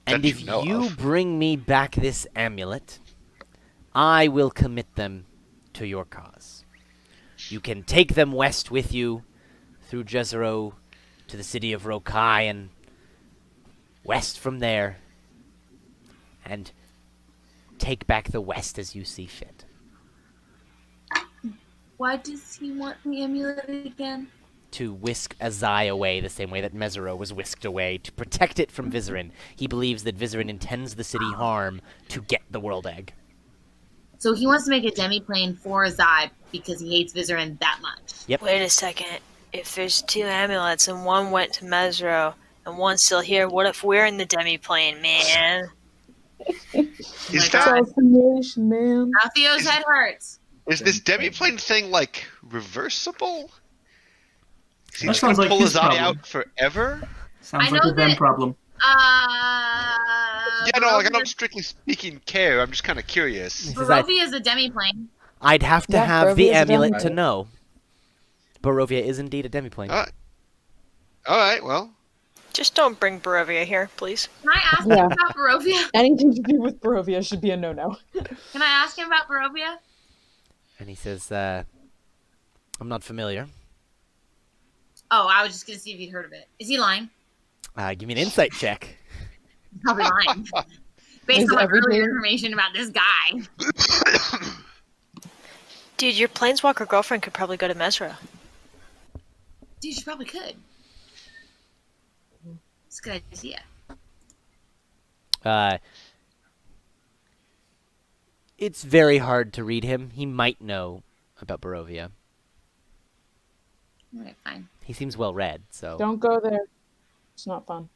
And That if you know you of. bring me back this amulet, I will commit them to your cause. You can take them west with you through Jezero to the city of Rokai and west from there, and take back the west as you see fit. Why does he want the amulet again? To whisk Azai away the same way that Mesero was whisked away, to protect it from Vizerin. He believes that Vizerin intends the city harm to get the world egg. So he wants to make a demi-plane for Azai because he hates Vizerin that much. Yep. Wait a second. If there's two amulets and one went to Mesro and one's still here, what if we're in the demi-plane, man? Is God. that Assassination, man. Now Theo's head hurts. is this demi-plane thing like reversible? Is he That just gonna sounds like pull his his eye problem. out forever? Sounds I like know a them that- problem. Yeah, no, like I don't strictly speaking care. I'm just kind of curious. He says, I'd Barovia is a demi-plane. have to Yeah, have the Barovia's a amulet to demi-plane. know. Barovia is indeed a demiplane. All right, well, Just don't bring Barovia here, please. Can I ask him Yeah. about Barovia? Anything to do with Barovia should be a no-no. Can I ask him about Barovia? And he says, I'm not familiar. Oh, I was just gonna see if he'd heard of it. Is he lying? Give me an insight check. He's probably lying. Based Is on my earlier everything- information about this guy. Dude, your planeswalker girlfriend could probably go to Mesro. Dude, she probably could. It's a good idea. It's very hard to read him. He might know about Barovia. Alright, fine. He seems well read, so. Don't go there. It's not fun.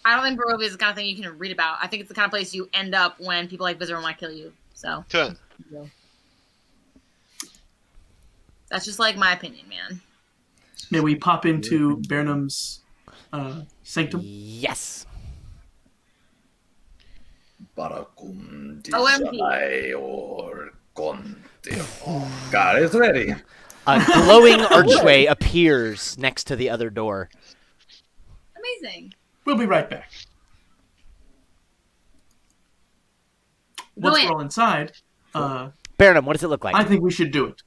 I don't think Barovia is the kind of thing you can read about. I think it's the kind of place you end up when people like Vizerin want to kill you. So to- that's just like my opinion, man. May we pop into Burnham's sanctum? Yes. Barakum OMG. Dijai or Conte. God is ready. A glowing archway appears next to the other door. Amazing. We'll be right back. Once in. we're all inside, Burnham, what does it look like? I think we should do it.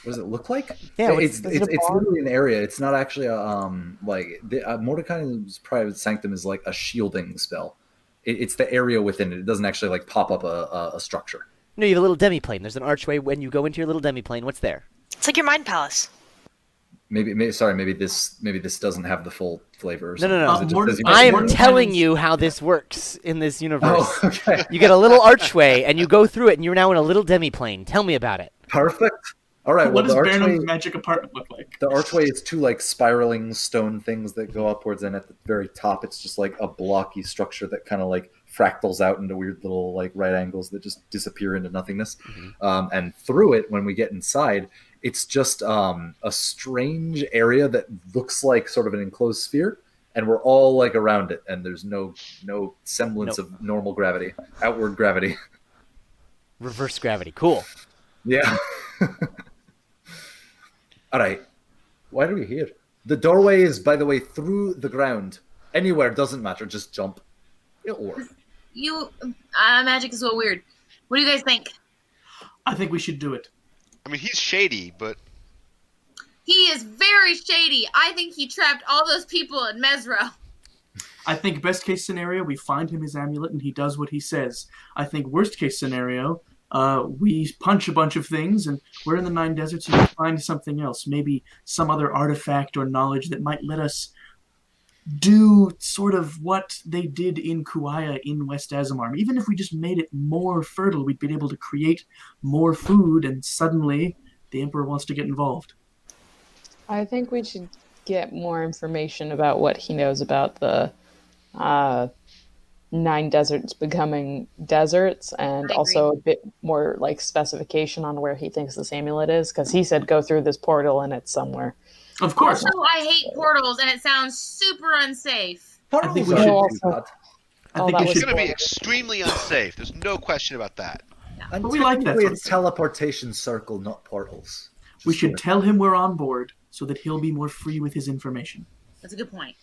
What does it look like? Yeah, it's is it a it's bar? literally an area. It's not actually a like Mordecai's private sanctum is like a shielding spell. It's the area within it. It doesn't actually like pop up a structure. No, you have a little demiplane. There's an archway when you go into your little demiplane. What's there? It's like your mind palace. Maybe this doesn't have the full flavor. Or No, no, no. something. Is it just as you I am Mordecai's- telling you how this works in this universe. Oh, okay. You get a little archway, and you go through it, and you're now in a little demiplane. Tell me about it. Perfect. All right. What Well, does the archway, Burnham's magic apartment look like? the archway is two like spiraling stone things that go upwards, and at the very top, it's just like a blocky structure that kind of like fractals out into weird little like right angles that just disappear into nothingness. And through it, when we get inside, it's just a strange area that looks like sort of an enclosed sphere, and we're all like around it, and there's no semblance Nope. of normal gravity, outward gravity. Reverse gravity. Cool. Yeah. All right. Why are we here? The doorway is, by the way, through the ground. Anywhere doesn't matter. Just jump. It'll work. Magic is so weird. What do you guys think? I think we should do it. I mean, he's shady, but He is very shady. I think he trapped all those people in Mesro. I think best case scenario, we find him his amulet and he does what he says. I think worst case scenario, we punch a bunch of things and we're in the Nine Deserts and we find something else. Maybe some other artifact or knowledge that might let us do sort of what they did in Kuaya in West Azemar. Even if we just made it more fertile, we'd be able to create more food and suddenly the Emperor wants to get involved. I think we should get more information about what he knows about the Nine Deserts becoming deserts, and I also a bit more like specification on where he thinks this amulet is, because he said go through this portal and it's somewhere. Of course. Also, I hate portals, and it sounds super unsafe. I think we Portals should aren't do too that. bad. I Oh, think that we was it's should. going to be extremely unsafe. There's no question about that. And But we like that technically sort of it's thing. teleportation circle, not portals. We Just should so tell him we're on board so that he'll be more free with his information. That's a good point.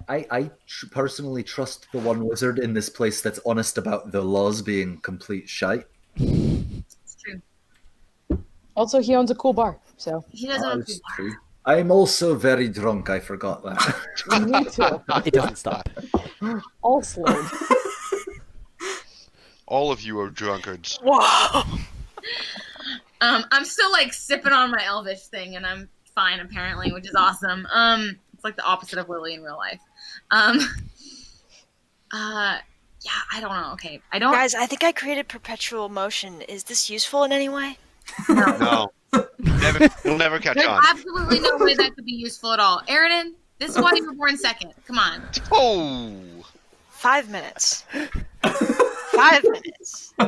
I personally trust the one wizard in this place that's honest about the laws being complete shite. It's true. Also, he owns a cool bar, so He doesn't That know is true. I'm also very drunk, I forgot that. me too. It doesn't stop. All slurred. All of you are drunkards. Whoa. I'm still like sipping on my Elvish thing, and I'm fine apparently, which is awesome. It's like the opposite of Lily in real life. Yeah, I don't know. Okay, I don't. Guys, I think I created perpetual motion. Is this useful in any way? No. You'll never catch There's on. absolutely no way that could be useful at all. Aridin, this is why you were born second. Come on. Oh! 5 minutes. 5 minutes. My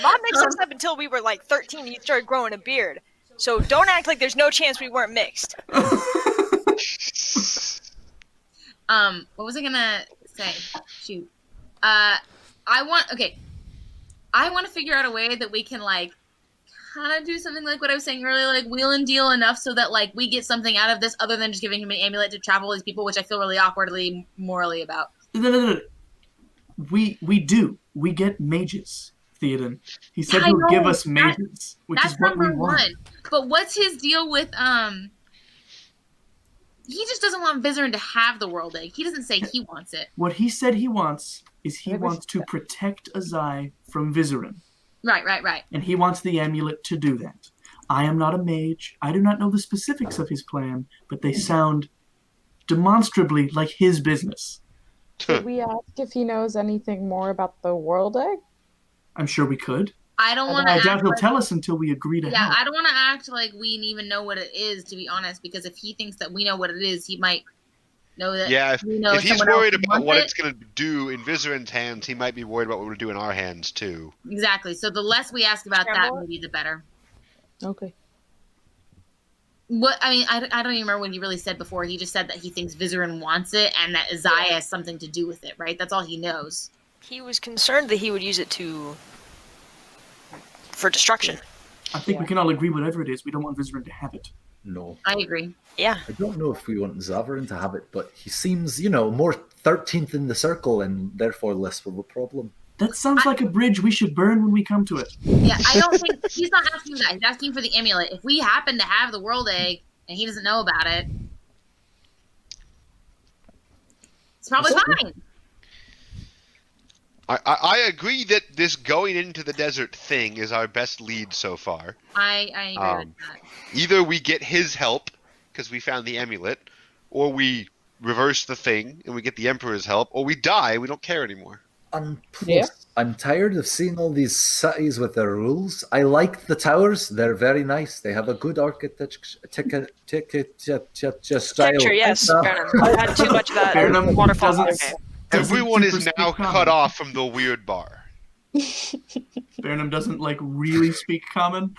mom mixed us up until we were like 13 and you started growing a beard. So don't act like there's no chance we weren't mixed. What was I gonna say? Shoot. I want to figure out a way that we can like kind of do something like what I was saying earlier, like wheel and deal enough so that like we get something out of this other than just giving him an amulet to trap all these people, which I feel really awkwardly morally about. No. We do. We get mages, Theoden. He said Yeah, I he'll know. give us mages, which That's is what we number want. one. But what's his deal with he just doesn't want Vizerin to have the world egg. He doesn't say he wants it. What he said he wants is he Maybe we wants should- to protect Azai from Vizerin. Right. And he wants the amulet to do that. I am not a mage. I do not know the specifics of his plan, but they sound demonstrably like his business. Should we ask if he knows anything more about the world egg? I'm sure we could. I don't want to I act doubt he'll like, tell us until we agree to yeah, help. I don't want to act like we even know what it is, to be honest, because if he thinks that we know what it is, he might know that Yeah, we know if he's someone else worried about wants what it. it's going to do in Vizerin's hands, he might be worried about what we'll do in our hands, too. Exactly. So the less we ask about that, Scramble it? maybe the better. Okay. What I mean, I don't even remember what he really said before. He just said that he thinks Vizerin wants it and that Isaiah has something to do with it, right? That's all he knows. He was concerned that he would use it for destruction. I think we can all agree whatever it is, we don't want Vizerin to have it. No. I agree. Yeah. I don't know if we want Zavarin to have it, but he seems, more 13th in the circle and therefore less of a problem. That sounds like a bridge we should burn when we come to it. Yeah, I don't think he's not asking that. He's asking for the amulet. If we happen to have the world egg and he doesn't know about it, it's probably fine. I agree that this going into the desert thing is our best lead so far. I agree with that. Either we get his help, because we found the amulet, or we reverse the thing and we get the Emperor's help, or we die, we don't care anymore. And plus, Yeah. I'm tired of seeing all these cities with their rules. I like the towers; they're very nice. They have a good architecture style. Architecture, yes. Uh, Burnham. I had too much of that Burnham waterfall. doesn't- Okay. Everyone is super now speak cut common. off from the weird bar. Burnham doesn't really speak common.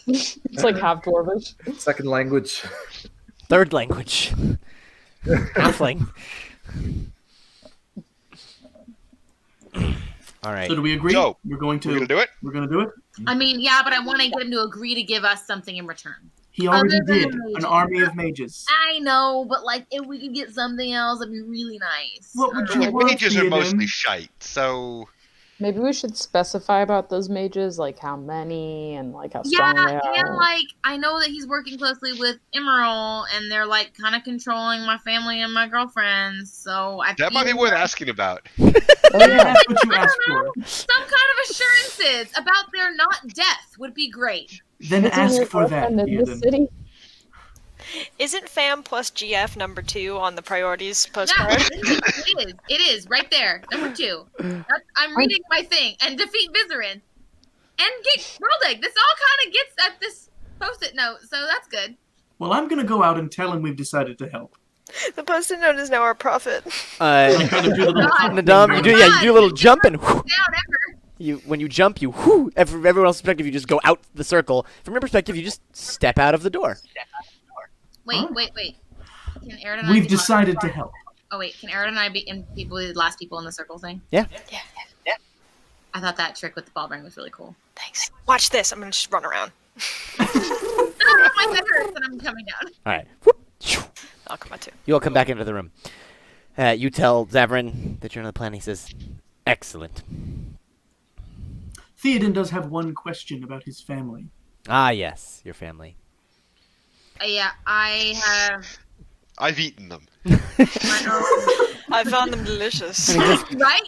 It's like half dwarvish. Second language. Third language. Halfling. All right. So do we agree? So, we're going to We're gonna do it. We're going to do it. I mean, yeah, but I want to get him to agree to give us something in return. He already Other than did. the An mages. army of mages. I know, but like, if we could get something else, it'd be really nice. What would The you want, wages are Theoden? mostly shite, so Maybe we should specify about those mages, like how many and like how Yeah, strong they and are. like I know that he's working closely with Emerald, and they're like kind of controlling my family and my girlfriends. So I That might be feel worth like- asking about. Oh, yeah. That's what you asked for. some kind of assurances about their not death would be great. Then Isn't ask your for that, girlfriend in the Theoden. city? Isn't FAM plus GF number 2 on the priorities Yeah, postcard? it is. It is right there, number 2. I'm reading my thing and defeat Vizerin and get World Egg. This all kind of gets at this post-it note, so that's good. Well, I'm gonna go out and tell him we've decided to help. The post-it note is now our profit. I kind of do the little God. Nadam, you do you do a little jump and whoo, Down ever. when you jump, you whoo. From everyone else's perspective, you just go out the circle. From your perspective, you just step out of the door. Wait. Can Aaron and I We've be decided to help. Oh wait, can Aaron and I be the last people in the circle thing? Yeah. I thought that trick with the ball ring was really cool. Thanks. Watch this. I'm gonna just run around. Ah, my head hurts and I'm coming down. All right. Whoop. I'll come out too. You all come back into the room. You tell Zavrin that you're on the plan. He says, "Excellent." Theoden does have one question about his family. Ah, yes, your family. Yeah, I have I've eaten them. my own. I found them delicious. Right?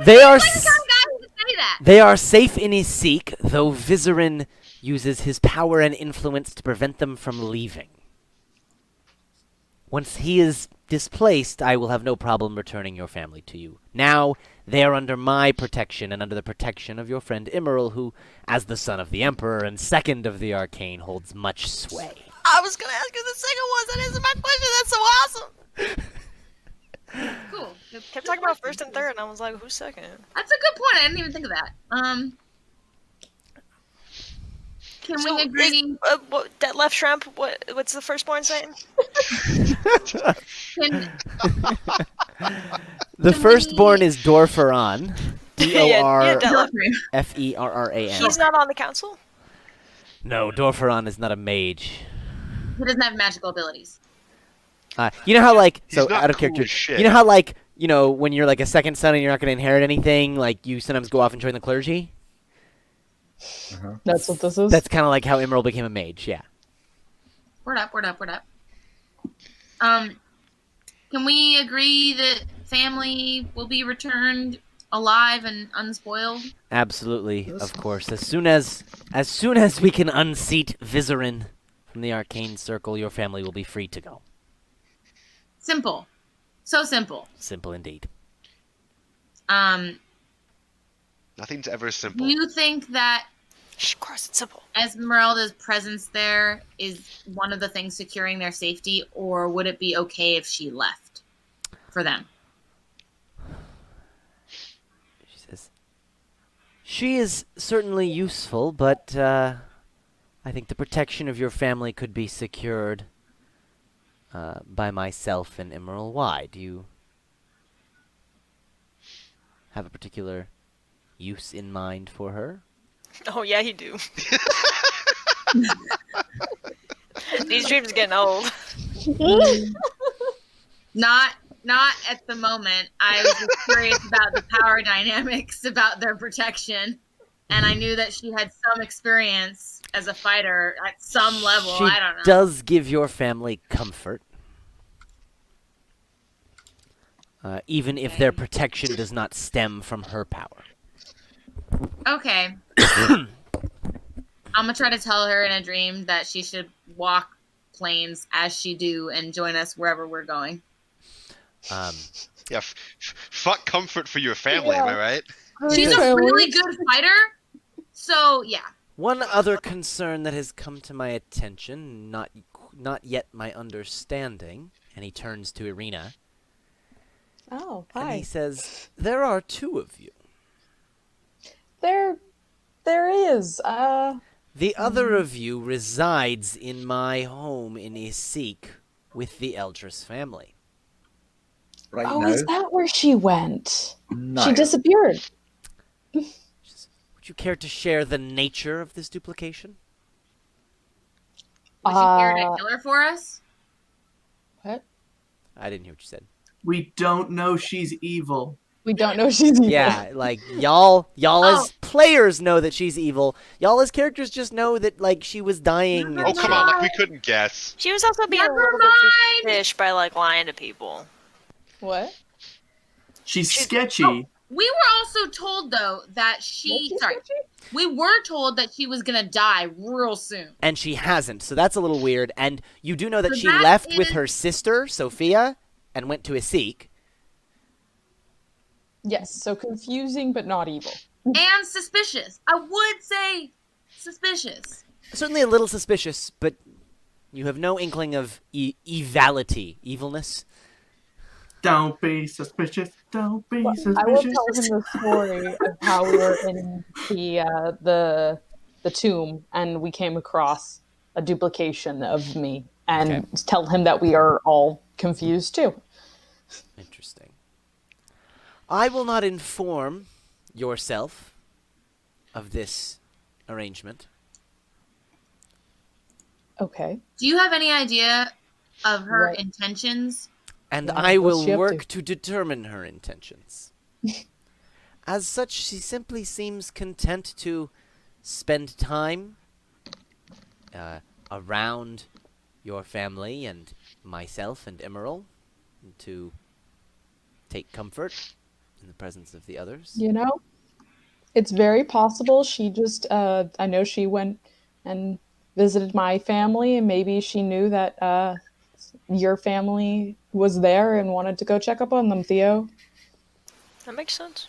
They are Like the kind of guy who would say that. they are safe in his seek, though Vizerin uses his power and influence to prevent them from leaving. Once he is displaced, I will have no problem returning your family to you. Now, they are under my protection and under the protection of your friend Immeril, who, as the son of the Emperor and second of the Arcane, holds much sway. I was gonna ask you the second one. That answered my question. That's so awesome. Cool. Good- Kept talking about first and third, and I was like, who's second? That's a good point. I didn't even think of that. Can So we agree? That left shrimp. What's the firstborn saying? Can, The Can firstborn we- is Dorferan. Detlef. Dorferan. He's not on the council. No, Dorferan is not a mage. he doesn't have magical abilities. You know how, like, He's so not out of cool character, as shit. you know how, like, when you're like a second son and you're not going to inherit anything, like, you sometimes go off and join the clergy? That's what this is? That's kind of like how Emerald became a mage, yeah. Word up. Can we agree that family will be returned alive and unspoiled? Absolutely, Yes. of course. As soon as we can unseat Vizerin from the Arcane Circle, your family will be free to go. Simple. So simple. Simple indeed. Nothing's ever simple. Do you think that Shh, of course, it's simple. Esmeralda's presence there is one of the things securing their safety, or would it be okay if she left for them? She says, "She is certainly useful, but I think the protection of your family could be secured by myself and Emerald. Why? Do you have a particular use in mind for her?" Oh yeah, you do. These dreams are getting old. Not at the moment. I was just curious about the power dynamics about their protection, and I knew that she had some experience as a fighter at some level. She I don't know. does give your family comfort. Even if their protection does not stem from her power. Okay. I'm gonna try to tell her in a dream that she should walk planes as she do and join us wherever we're going. Yeah, fuck comfort for your family, am I right? She's a really good fighter, so yeah. One other concern that has come to my attention, not yet my understanding, and he turns to Irina, Oh, and he hi. says, "There are two of you. There is. The other of you resides in my home in Isik with the Eldris family." Right Oh, now, is that where she went? no. She disappeared. Would you care to share the nature of this duplication? Was she here to kill her for us? What? I didn't hear what you said. We don't know she's evil. We don't know she's evil. Yeah, like y'all Oh. as players know that she's evil. Y'all as characters just know that like she was dying. Never Oh, And come shit. on, like we couldn't guess. She was also being a Never little bit mind. fish by like lying to people. What? She's sketchy. We were also told though that Was she she sorry. sketchy? We were told that she was gonna die real soon. And she hasn't, so that's a little weird. And you do know that So she that left with is- her sister, Sophia, and went to Asik. Yes, so confusing but not evil. And suspicious. I would say suspicious. Certainly a little suspicious, but you have no inkling of evility, evilness. Don't be suspicious. Don't be I will suspicious. tell him the story of how we were in the tomb and we came across a duplication of me, and Okay. tell him that we are all confused too. Interesting. I will not inform yourself of this arrangement. Okay. Do you have any idea of her Right. intentions? And Yeah, I what's will she up work to determine her intentions. As such, she simply seems content to spend time around your family and myself and Emerald, to take comfort in the presence of the others. You know, it's very possible she just, I know she went and visited my family, and maybe she knew that your family was there and wanted to go check up on them, Theo. That makes sense.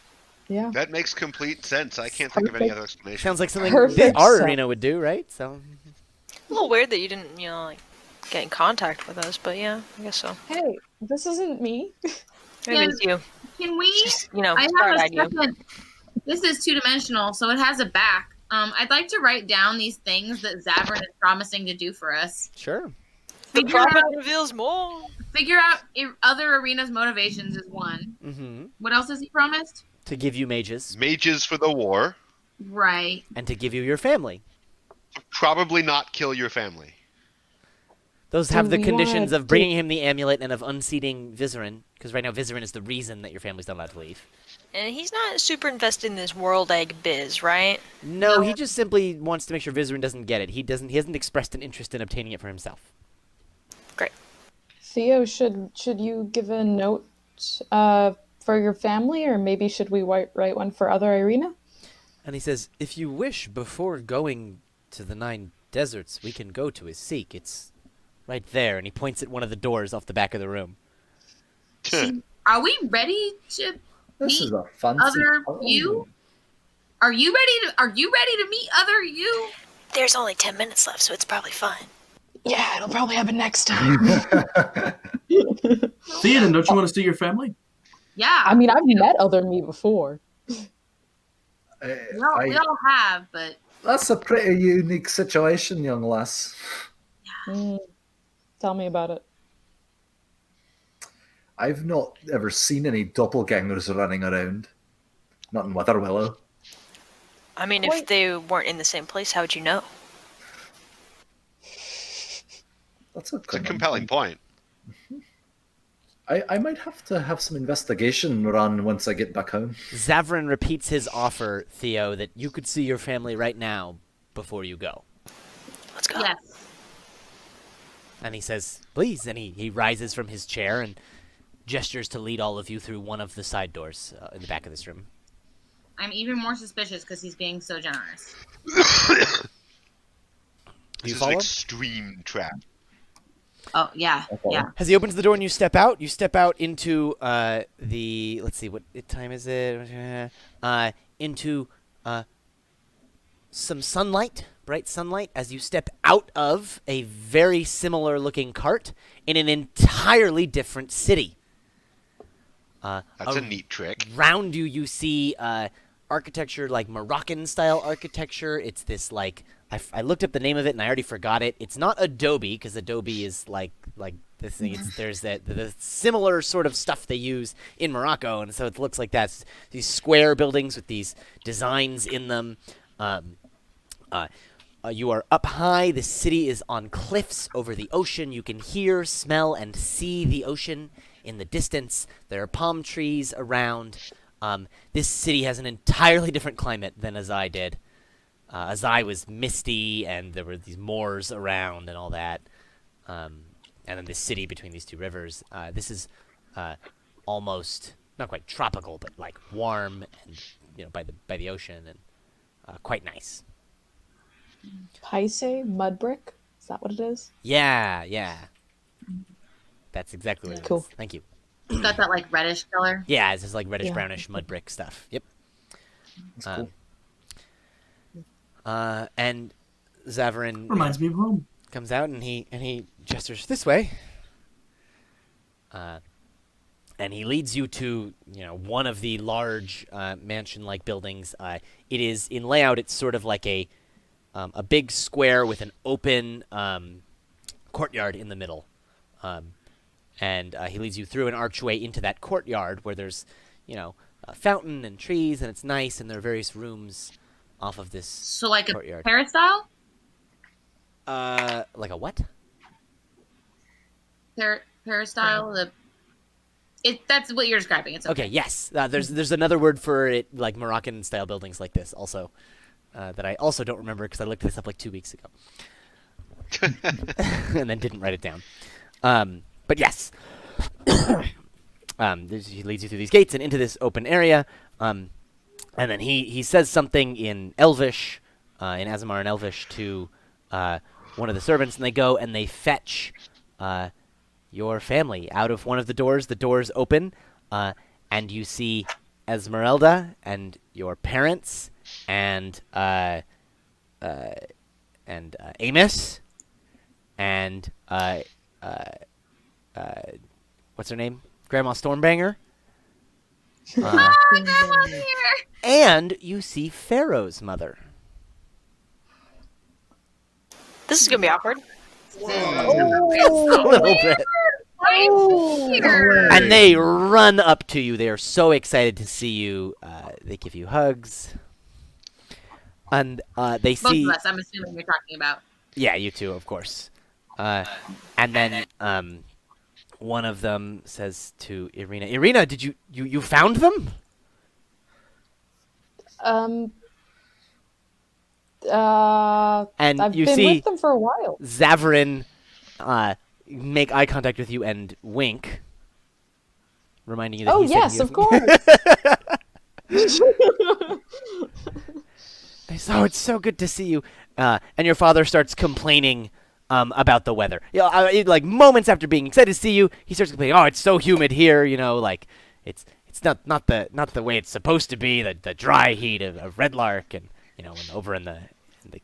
Yeah. That makes complete sense. I can't think of any other explanation. Sounds like something Perfect our sense. arena would do, right? So, A little weird that you didn't, like, get in contact with us, but yeah, I guess so. Hey, this isn't me. Maybe it's you. Can we? start I have a idea. second. This is two-dimensional, so it has a back. I'd like to write down these things that Zavern is promising to do for us. sure. The Figure out, prophet reveals more. other arenas' motivations is one. Mm-hmm. What else has he promised? To give you mages, Mages for the war. Right. and to give you your family. Probably not kill your family. Those Do have the we conditions wanna of bringing him the amulet and of unseating Vizerin, because right now Vizerin is the reason that your family's not allowed to leave. And he's not super invested in this world egg biz, right? No, he just simply wants to make sure Vizerin doesn't get it. He hasn't expressed an interest in obtaining it for himself. Great. Theo, should you give a note for your family, or maybe should we write one for other Irina? And he says, if you wish, before going to the 9 deserts, we can go to Asik. It's right there. And he points at one of the doors off the back of the room. Are we ready to This is meet a fancy other town. you? Are you ready to meet other you? There's only 10 minutes left, so it's probably fine. Yeah, it'll probably happen next time. Theoden, don't you want to see your family? Yeah. I mean, I've met other me before. we all have, but That's a pretty unique situation, young lass. Tell me about it. I've not ever seen any doppelgangers running around. Not in Witherwillow. I mean, if they weren't in the same place, how would you know? That's a It's a compelling point. I might have to have some investigation run once I get back home. Zavrin repeats his offer, Theo, that you could see your family right now before you go. Let's go. yes. And he says, please. And he rises from his chair and gestures to lead all of you through one of the side doors in the back of this room. I'm even more suspicious because he's being so generous. This You is follow? an extreme trap. Oh yeah, yeah. As he opens the door and you step out into the, let's see, what time is it? Into some sunlight, bright sunlight, as you step out of a very similar looking cart in an entirely different city. That's a neat trick. Around you, you see architecture, like Moroccan-style architecture. It's this, like, I looked up the name of it and I already forgot it. It's not Adobe, because Adobe is like this thing. There's the similar sort of stuff they use in Morocco, and so it looks like that. It's these square buildings with these designs in them. You are up high. The city is on cliffs over the ocean. You can hear, smell, and see the ocean in the distance. There are palm trees around. This city has an entirely different climate than Azai did. Azai was misty, and there were these moors around and all that. And then this city between these two rivers. This is almost not quite tropical, but like warm and by the ocean and quite nice. Paise, mud brick. Is that what it is? Yeah, yeah. That's exactly what it is. Cool. Thank you. It's got that like reddish color. Yeah, it's just like reddish Yeah. brownish mud brick stuff. Yep. That's cool. And Zavarin Reminds me of home. comes out and he gestures this way. And he leads you to one of the large mansion-like buildings. It is in layout. It's sort of like a big square with an open courtyard in the middle, and he leads you through an archway into that courtyard where there's a fountain and trees, and it's nice, and there are various rooms off of this So like courtyard. a peristyle? Like a what? Peristyle. That's what you're describing. It's okay. Okay, yes. There's another word for it, like Moroccan style buildings like this, also that I also don't remember because I looked this up like 2 weeks ago, and then didn't write it down. But yes, he leads you through these gates and into this open area, and then he says something in Elvish, in Azemar and Elvish to one of the servants, and they go and they fetch your family out of one of the doors. The doors open, and you see Esmeralda and your parents and Amos and what's her name? Grandma Stormbanger. Ah, Grandma's here. And you see Pharaoh's mother. This is gonna be awkward. A little bit. I'm here. And they run up to you. They are so excited to see you. They give you hugs. And they Both see... of us, I'm assuming you're talking about. Yeah, you too, of course. And then one of them says to Irina, Irina, did you found them? And And I've you been see with them for a while. Zavarin make eye contact with you and wink, reminding you that Oh he said yes, he of was- course. So it's so good to see you. And your father starts complaining about the weather. Like moments after being excited to see you, he starts complaining. Oh, it's so humid here. Like it's not the way it's supposed to be. The dry heat of Red Lark, and when over in the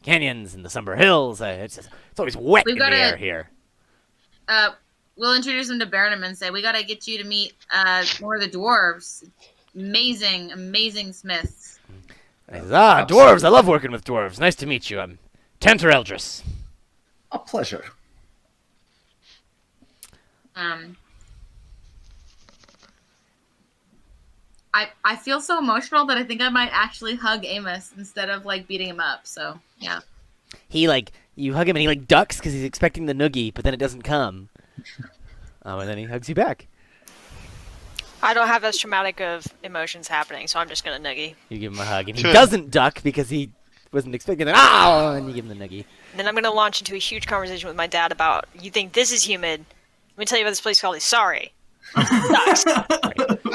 canyons and the Summer Hills, it's always wet We've in the gotta- air here. We'll introduce him to Burnham and say, we got to get you to meet more of the dwarves. Amazing smiths. He says, dwarves! I love working with dwarves. Nice to meet you. I'm Tantor Eldris. A pleasure. I feel so emotional that I think I might actually hug Amos instead of like beating him up. So yeah. He you hug him and he ducks because he's expecting the noogie, but then it doesn't come. And then he hugs you back. I don't have as traumatic of emotions happening, so I'm just gonna nuggie. You give him a hug, and he doesn't duck because he wasn't expecting that. And you give him the noogie. Then I'm gonna launch into a huge conversation with my dad about, you think this is humid? Let me tell you about this place called Sorry. Sucks.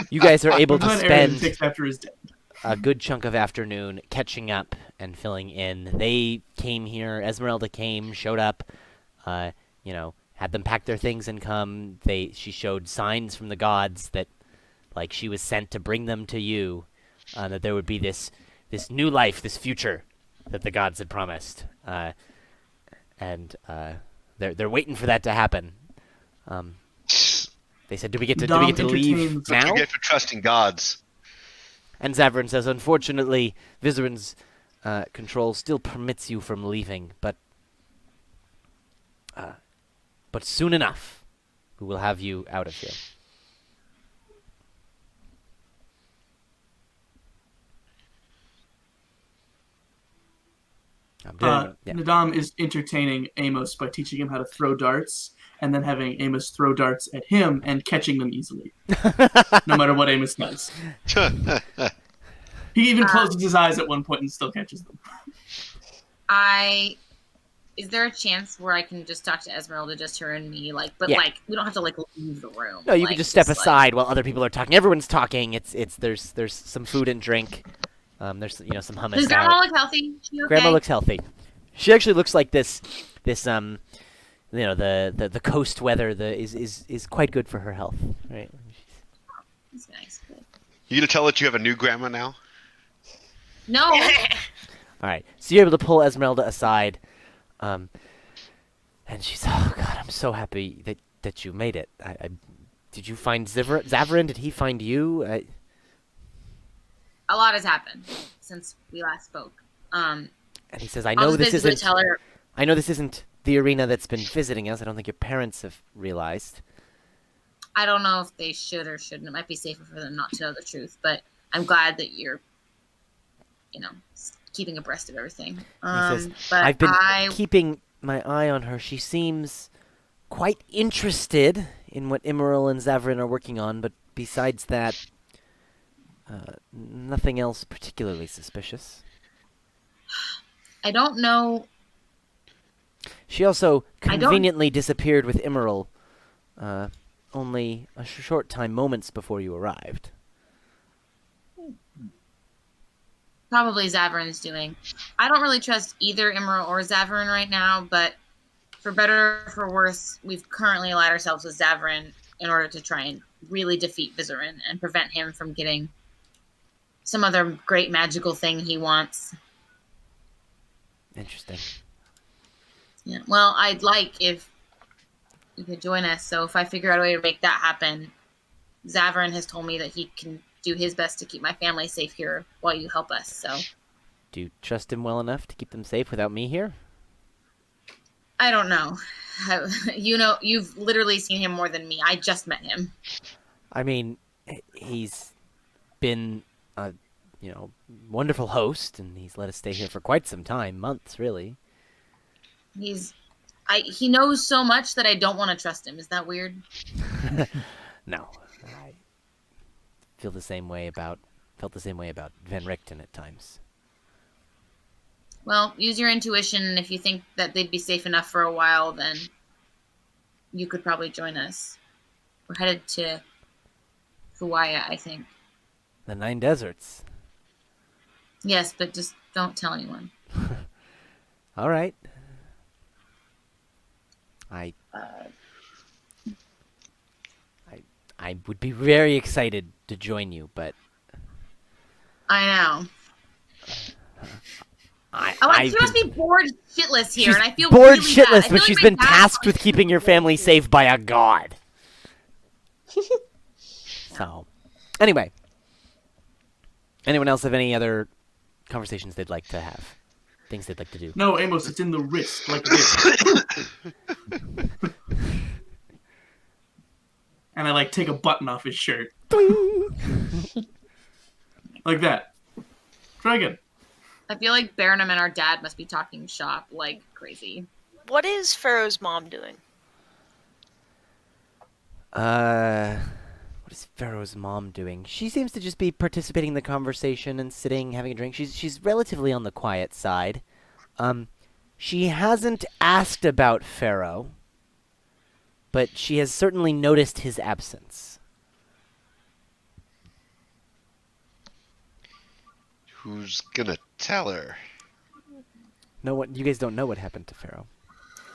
You guys are able I'm to glad Aaron spend takes after his dad. a good chunk of afternoon catching up and filling in. They came here. Esmeralda came, showed up. Had them pack their things and come. She showed signs from the gods that, she was sent to bring them to you. That there would be this new life, this future that the gods had promised. And they're waiting for that to happen. They said, "Do we get to Dom leave entertains- What now?" you get for trusting gods. And Zavarin says, "Unfortunately, Vizerin's control still permits you from leaving, but soon enough, we will have you out of here." I'm doing. Yeah. Nadam is entertaining Amos by teaching him how to throw darts, and then having Amos throw darts at him and catching them easily, no matter what Amos does. He even closes his eyes at one point and still catches them. Is there a chance where I can just talk to Esmeralda, just her and me, but Yeah. we don't have to leave the room? No, you can just step aside while other people are talking. Everyone's talking. There's some food and drink. There's some hummus. Does Grandma look healthy? She okay? Grandma looks healthy. She actually looks like this the coast weather is quite good for her health, right? That's nice. Good. You gonna tell that you have a new grandma now? No. All right, so you're able to pull Esmeralda aside, and she's, oh God, I'm so happy that you made it. Did you find Zavarin? Did he find you? A lot has happened since we last spoke. And he says, I I'll know just this basically isn't. tell her. I know this isn't the arena that's been visiting us. I don't think your parents have realized. I don't know if they should or shouldn't. It might be safer for them not to know the truth, but I'm glad that you're, keeping abreast of everything. He says, but I've been keeping my eye on her. She seems quite interested in what Immoral and Zavarin are working on, but besides that, nothing else particularly suspicious. I don't know. She also conveniently disappeared with Immoral only a short time, moments before you arrived. Probably Zavarin's doing. I don't really trust either Immoral or Zavarin right now, but for better or for worse, we've currently allied ourselves with Zavarin in order to try and really defeat Vizarin and prevent him from getting some other great magical thing he wants. Interesting. Yeah. Well, I'd like if you could join us. So if I figure out a way to make that happen, Zavarin has told me that he can do his best to keep my family safe here while you help us. So. Do you trust him well enough to keep them safe without me here? I don't know. You've literally seen him more than me. I just met him. I mean, he's been a wonderful host, and he's let us stay here for quite some time, months really. He knows so much that I don't want to trust him. Is that weird? No, I felt the same way about Van Richten at times. Well, use your intuition, and if you think that they'd be safe enough for a while, then you could probably join us. We're headed to Fuwaya, I think. The 9 Deserts. Yes, but just don't tell anyone. All right. I would be very excited to join you, but I know. She must be bored shitless here, she's and I feel bored really shitless, bad. but she's been tasked with keeping your family safe by a god. So, anyway, anyone else have any other conversations they'd like to have? Things they'd like to do? No, Amos, it's in the wrist, like this. And I take a button off his shirt. Like that. Try again. I feel like Baronum and our dad must be talking shop like crazy. What is Pharaoh's mom doing? What is Pharaoh's mom doing? She seems to just be participating in the conversation and sitting, having a drink. She's relatively on the quiet side. She hasn't asked about Pharaoh, but she has certainly noticed his absence. Who's gonna tell her? You guys don't know what happened to Pharaoh.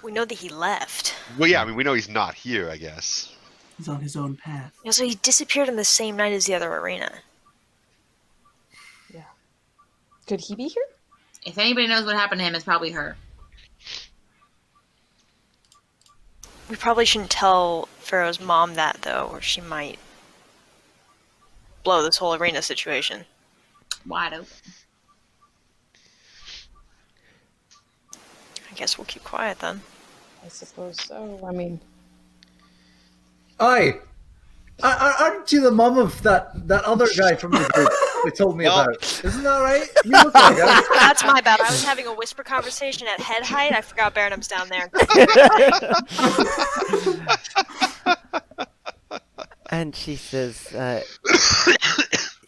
We know that he left. Well, yeah, I mean, we know he's not here, I guess. He's on his own path. Yeah, so he disappeared on the same night as the other arena. Yeah. Could he be here? If anybody knows what happened to him, it's probably her. We probably shouldn't tell Pharaoh's mom that, though, or she might blow this whole arena situation. Wide open. I guess we'll keep quiet then. I suppose so. I mean, Aye. Aren't you the mum of that other guy from the group? they told me about it. Isn't that right? You look like it. That's my bad. I was having a whisper conversation at head height. I forgot Baronum's down there. And she says,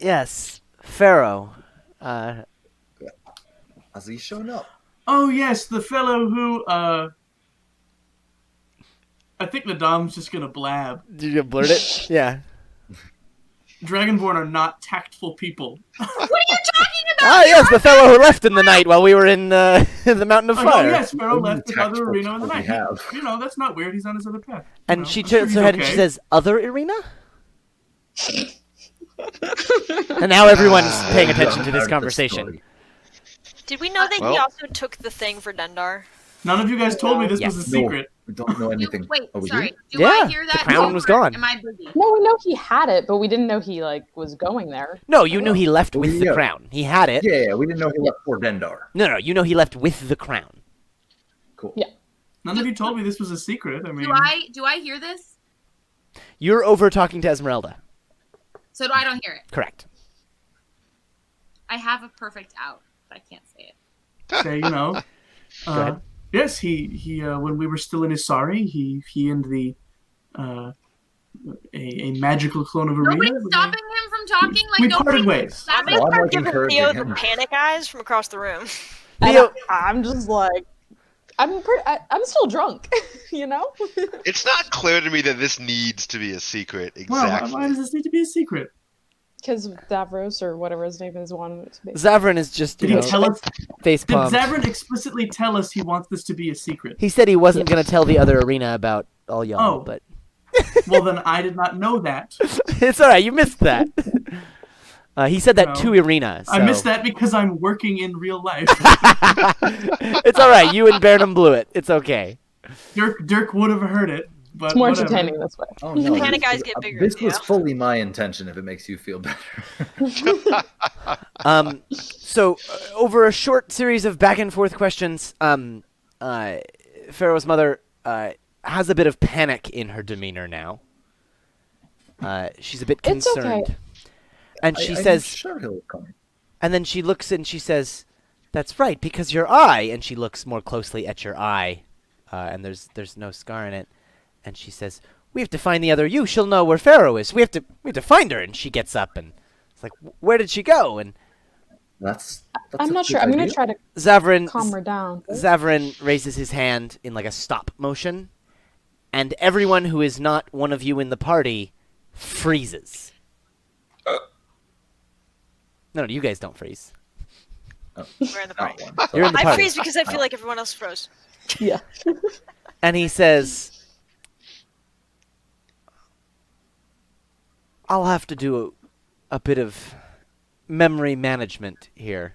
yes, Pharaoh. Has he shown up? Oh yes, the fellow who I think the Dom's just gonna blab. Did you blurt it? Yeah. Dragonborn are not tactful people. What are you talking about? Ah, yes, the fellow who left in the night while we were in the Mountain of Oh, Fire. yes, Pharaoh Only left with other tactful arena in the people we night. have. You know, that's not weird. He's on his other path. And she turns her head and she says, other arena? And now everyone's paying attention to this conversation. Did we know that he Well- also took the thing for Dendar? None of you guys told me this Yes. was a No, secret. we don't know anything. Wait, Oh, we sorry. do? Do I Yeah, hear the that? crown was gone. Am I busy? No, we know he had it, but we didn't know he was going there. No, you knew he left with the Yeah. crown. He had it. Yeah, we didn't know he left for Dendar. No, you know he left with the crown. Cool. Yeah. None of you told me this was a secret. I mean, Do I hear this? You're over talking to Esmeralda. So I don't hear it. Correct. I have a perfect out, but I can't say it. say, you know. Go ahead. Yes, he when we were still in Isari, he and the a magical clone of Arena. Nobody's stopping him from talking. Like we nobody. parted ways. I'm Oh, I'm gonna like give encouraging Theo the him. panic eyes from across the room. Theo, I'm just like, I'm still drunk, you know? It's not clear to me that this needs to be a secret. Well, Exactly. why does this need to be a secret? Because Davros, or whatever his name is, wanted it to be. Zavrin is just, Did you he know, tell us? face Did pumped. Zavrin explicitly tell us he wants this to be a secret? He said he wasn't going to tell the other arena about all y'all, Oh. but Well, then I did not know that. it's all right. You missed that. He said that No. to Irina. So. I missed that because I'm working in real life. It's all right. You and Burnham blew it. It's okay. Dirk would have heard it, but It's more whatever. entertaining this way. Oh no! Panic eyes get bigger, This was Theo. fully my intention. If it makes you feel better. So over a short series of back and forth questions, Pharaoh's mother has a bit of panic in her demeanor now. She's a bit It's concerned, okay. and I'm she says, "Sure, he'll come." and then she looks and she says, "That's right, because your eye." And she looks more closely at your eye, and there's no scar in it. And she says, "We have to find the other you. She'll know where Pharaoh is. We have to find her." And she gets up and it's like, "Where did she go?" And That's I'm a not sure. good I'm going idea. to try to Zavrin calm her down. Zavrin raises his hand in like a stop motion, and everyone who is not one of you in the party freezes. No, you guys don't freeze. We're in the party. That one. You're in the I party. freeze because I feel like everyone else froze. Yeah. And he says, "I'll have to do a bit of memory management here.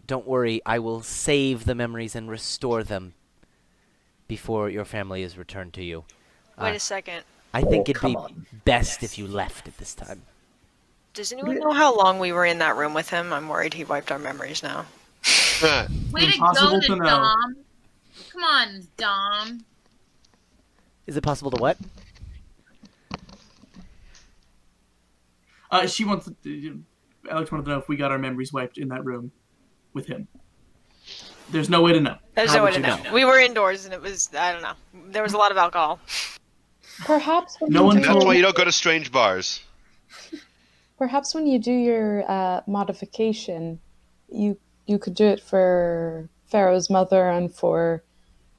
Don't worry, I will save the memories and restore them before your family is returned to you. Wait a second. I think it'd come be on. best if you left at this time." Does anyone know how long we were in that room with him? I'm worried he wiped our memories now. Huh. Way to Impossible go, to know. Dom. Come on, Dom. Is it possible to what? She wants. Alex wanted to know if we got our memories wiped in that room with him. There's no way to know. There's How no way would to you know. know? We were indoors and it was, I don't know. There was a lot of alcohol. Perhaps when No you one do That's told- why you don't go to strange bars. Perhaps when you do your modification, you could do it for Pharaoh's mother and for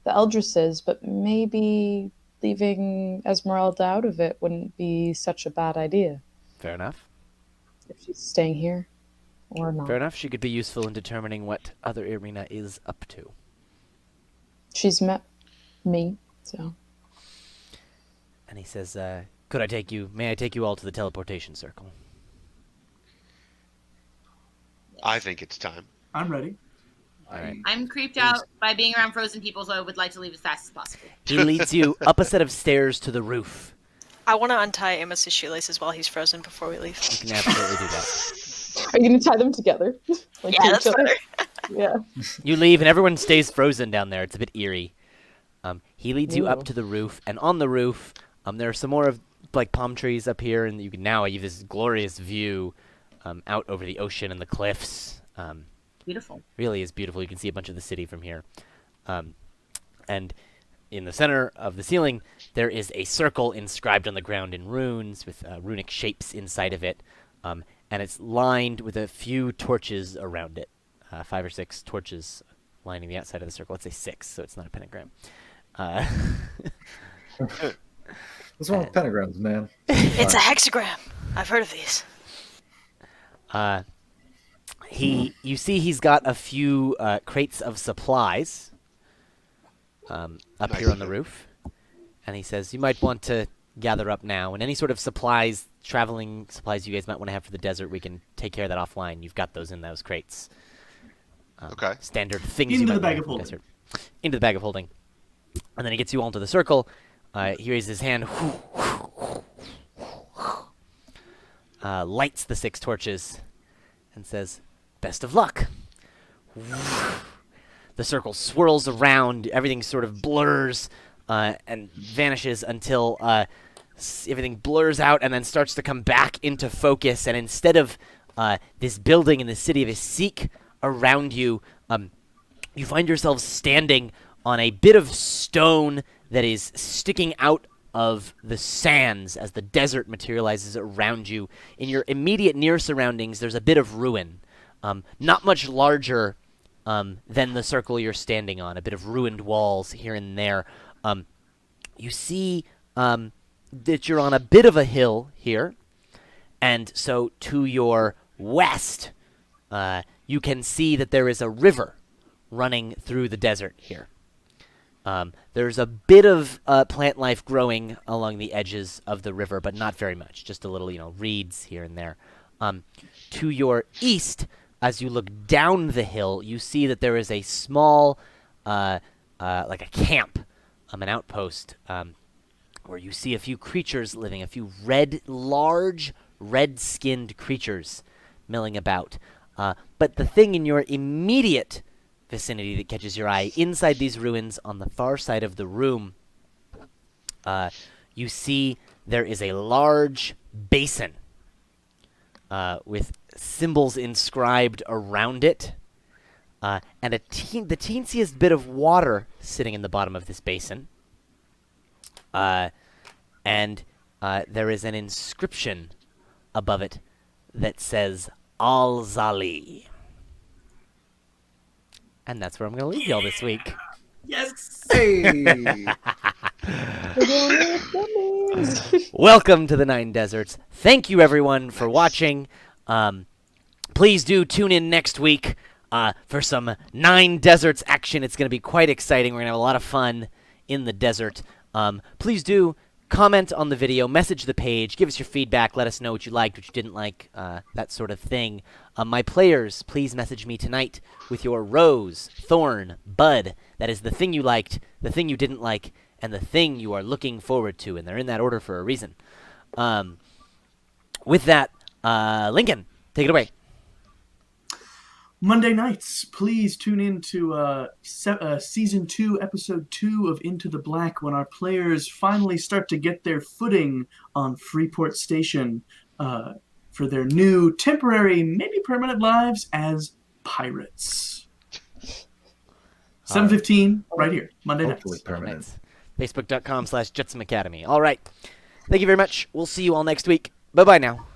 the Eldresses, but maybe leaving Esmeralda out of it wouldn't be such a bad idea Fair enough. if she's staying here or not. Fair enough. She could be useful in determining what other Irina is up to. She's met me, so And he says, may I take you all to the teleportation circle? I think it's time. I'm ready. Alright. I'm creeped out by being around frozen people, so I would like to leave as fast as possible. He leads you up a set of stairs to the roof. I want to untie Amos's shoelaces while he's frozen before we leave. You can absolutely do that. are you gonna tie them together? Like Yeah, to that's each other? better. Yeah. You leave, and everyone stays frozen down there. It's a bit eerie. He leads you up Ooh. to the roof, and on the roof, there are some more of like palm trees up here, and you have this glorious view out over the ocean and the cliffs. Beautiful. Really is beautiful. You can see a bunch of the city from here. And in the center of the ceiling, there is a circle inscribed on the ground in runes with runic shapes inside of it. And it's lined with a few torches around it. 5 or 6 torches lining the outside of the circle. Let's say 6, so it's not a pentagram. What's wrong with pentagrams, man? It's a hexagram. I've heard of these. You see he's got a few crates of supplies up here on the roof. And he says, you might want to gather up now. And any sort of traveling supplies you guys might want to have for the desert, we can take care of that offline. You've got those in those crates. Okay. Standard things Into you might the bag want of for the holding. desert. Into the bag of holding. And then he gets you all into the circle. He raises his hand. Lights the 6 torches. And says, best of luck. The circle swirls around. Everything sort of blurs and vanishes until everything blurs out and then starts to come back into focus. And instead of this building in the city of Isik around you, you find yourselves standing on a bit of stone that is sticking out of the sands as the desert materializes around you. In your immediate near surroundings, there's a bit of ruin. Not much larger than the circle you're standing on. A bit of ruined walls here and there. You see that you're on a bit of a hill here. And so to your west, you can see that there is a river running through the desert here. There's a bit of plant life growing along the edges of the river, but not very much. Just a little, reeds here and there. To your east, as you look down the hill, you see that there is a small, like a camp, an outpost, where you see a few creatures living, a few large, red-skinned creatures milling about. But the thing in your immediate vicinity that catches your eye, inside these ruins on the far side of the room, you see there is a large basin with symbols inscribed around it, and the teensiest bit of water sitting in the bottom of this basin. And there is an inscription above it that says Al-Zali. And that's where I'm going to leave y'all this week. Yes. Hey! Welcome to the 9 Deserts. Thank you, everyone, for watching. Please do tune in next week for some 9 Deserts action. It's going to be quite exciting. We're going to have a lot of fun in the desert. Please do comment on the video, message the page, give us your feedback, let us know what you liked, what you didn't like, that sort of thing. My players, please message me tonight with your rose, thorn, bud. That is the thing you liked, the thing you didn't like, and the thing you are looking forward to, and they're in that order for a reason. With that, Lincoln, take it away. Monday nights, please tune in to Season 2, Episode 2 of Into the Black, when our players finally start to get their footing on Freeport Station for their new temporary, maybe permanent lives as pirates. 7:15, right here, Monday nights. Hopefully permanent. Facebook.com/Jetsam Academy. All right. Thank you very much. We'll see you all next week. Bye-bye now.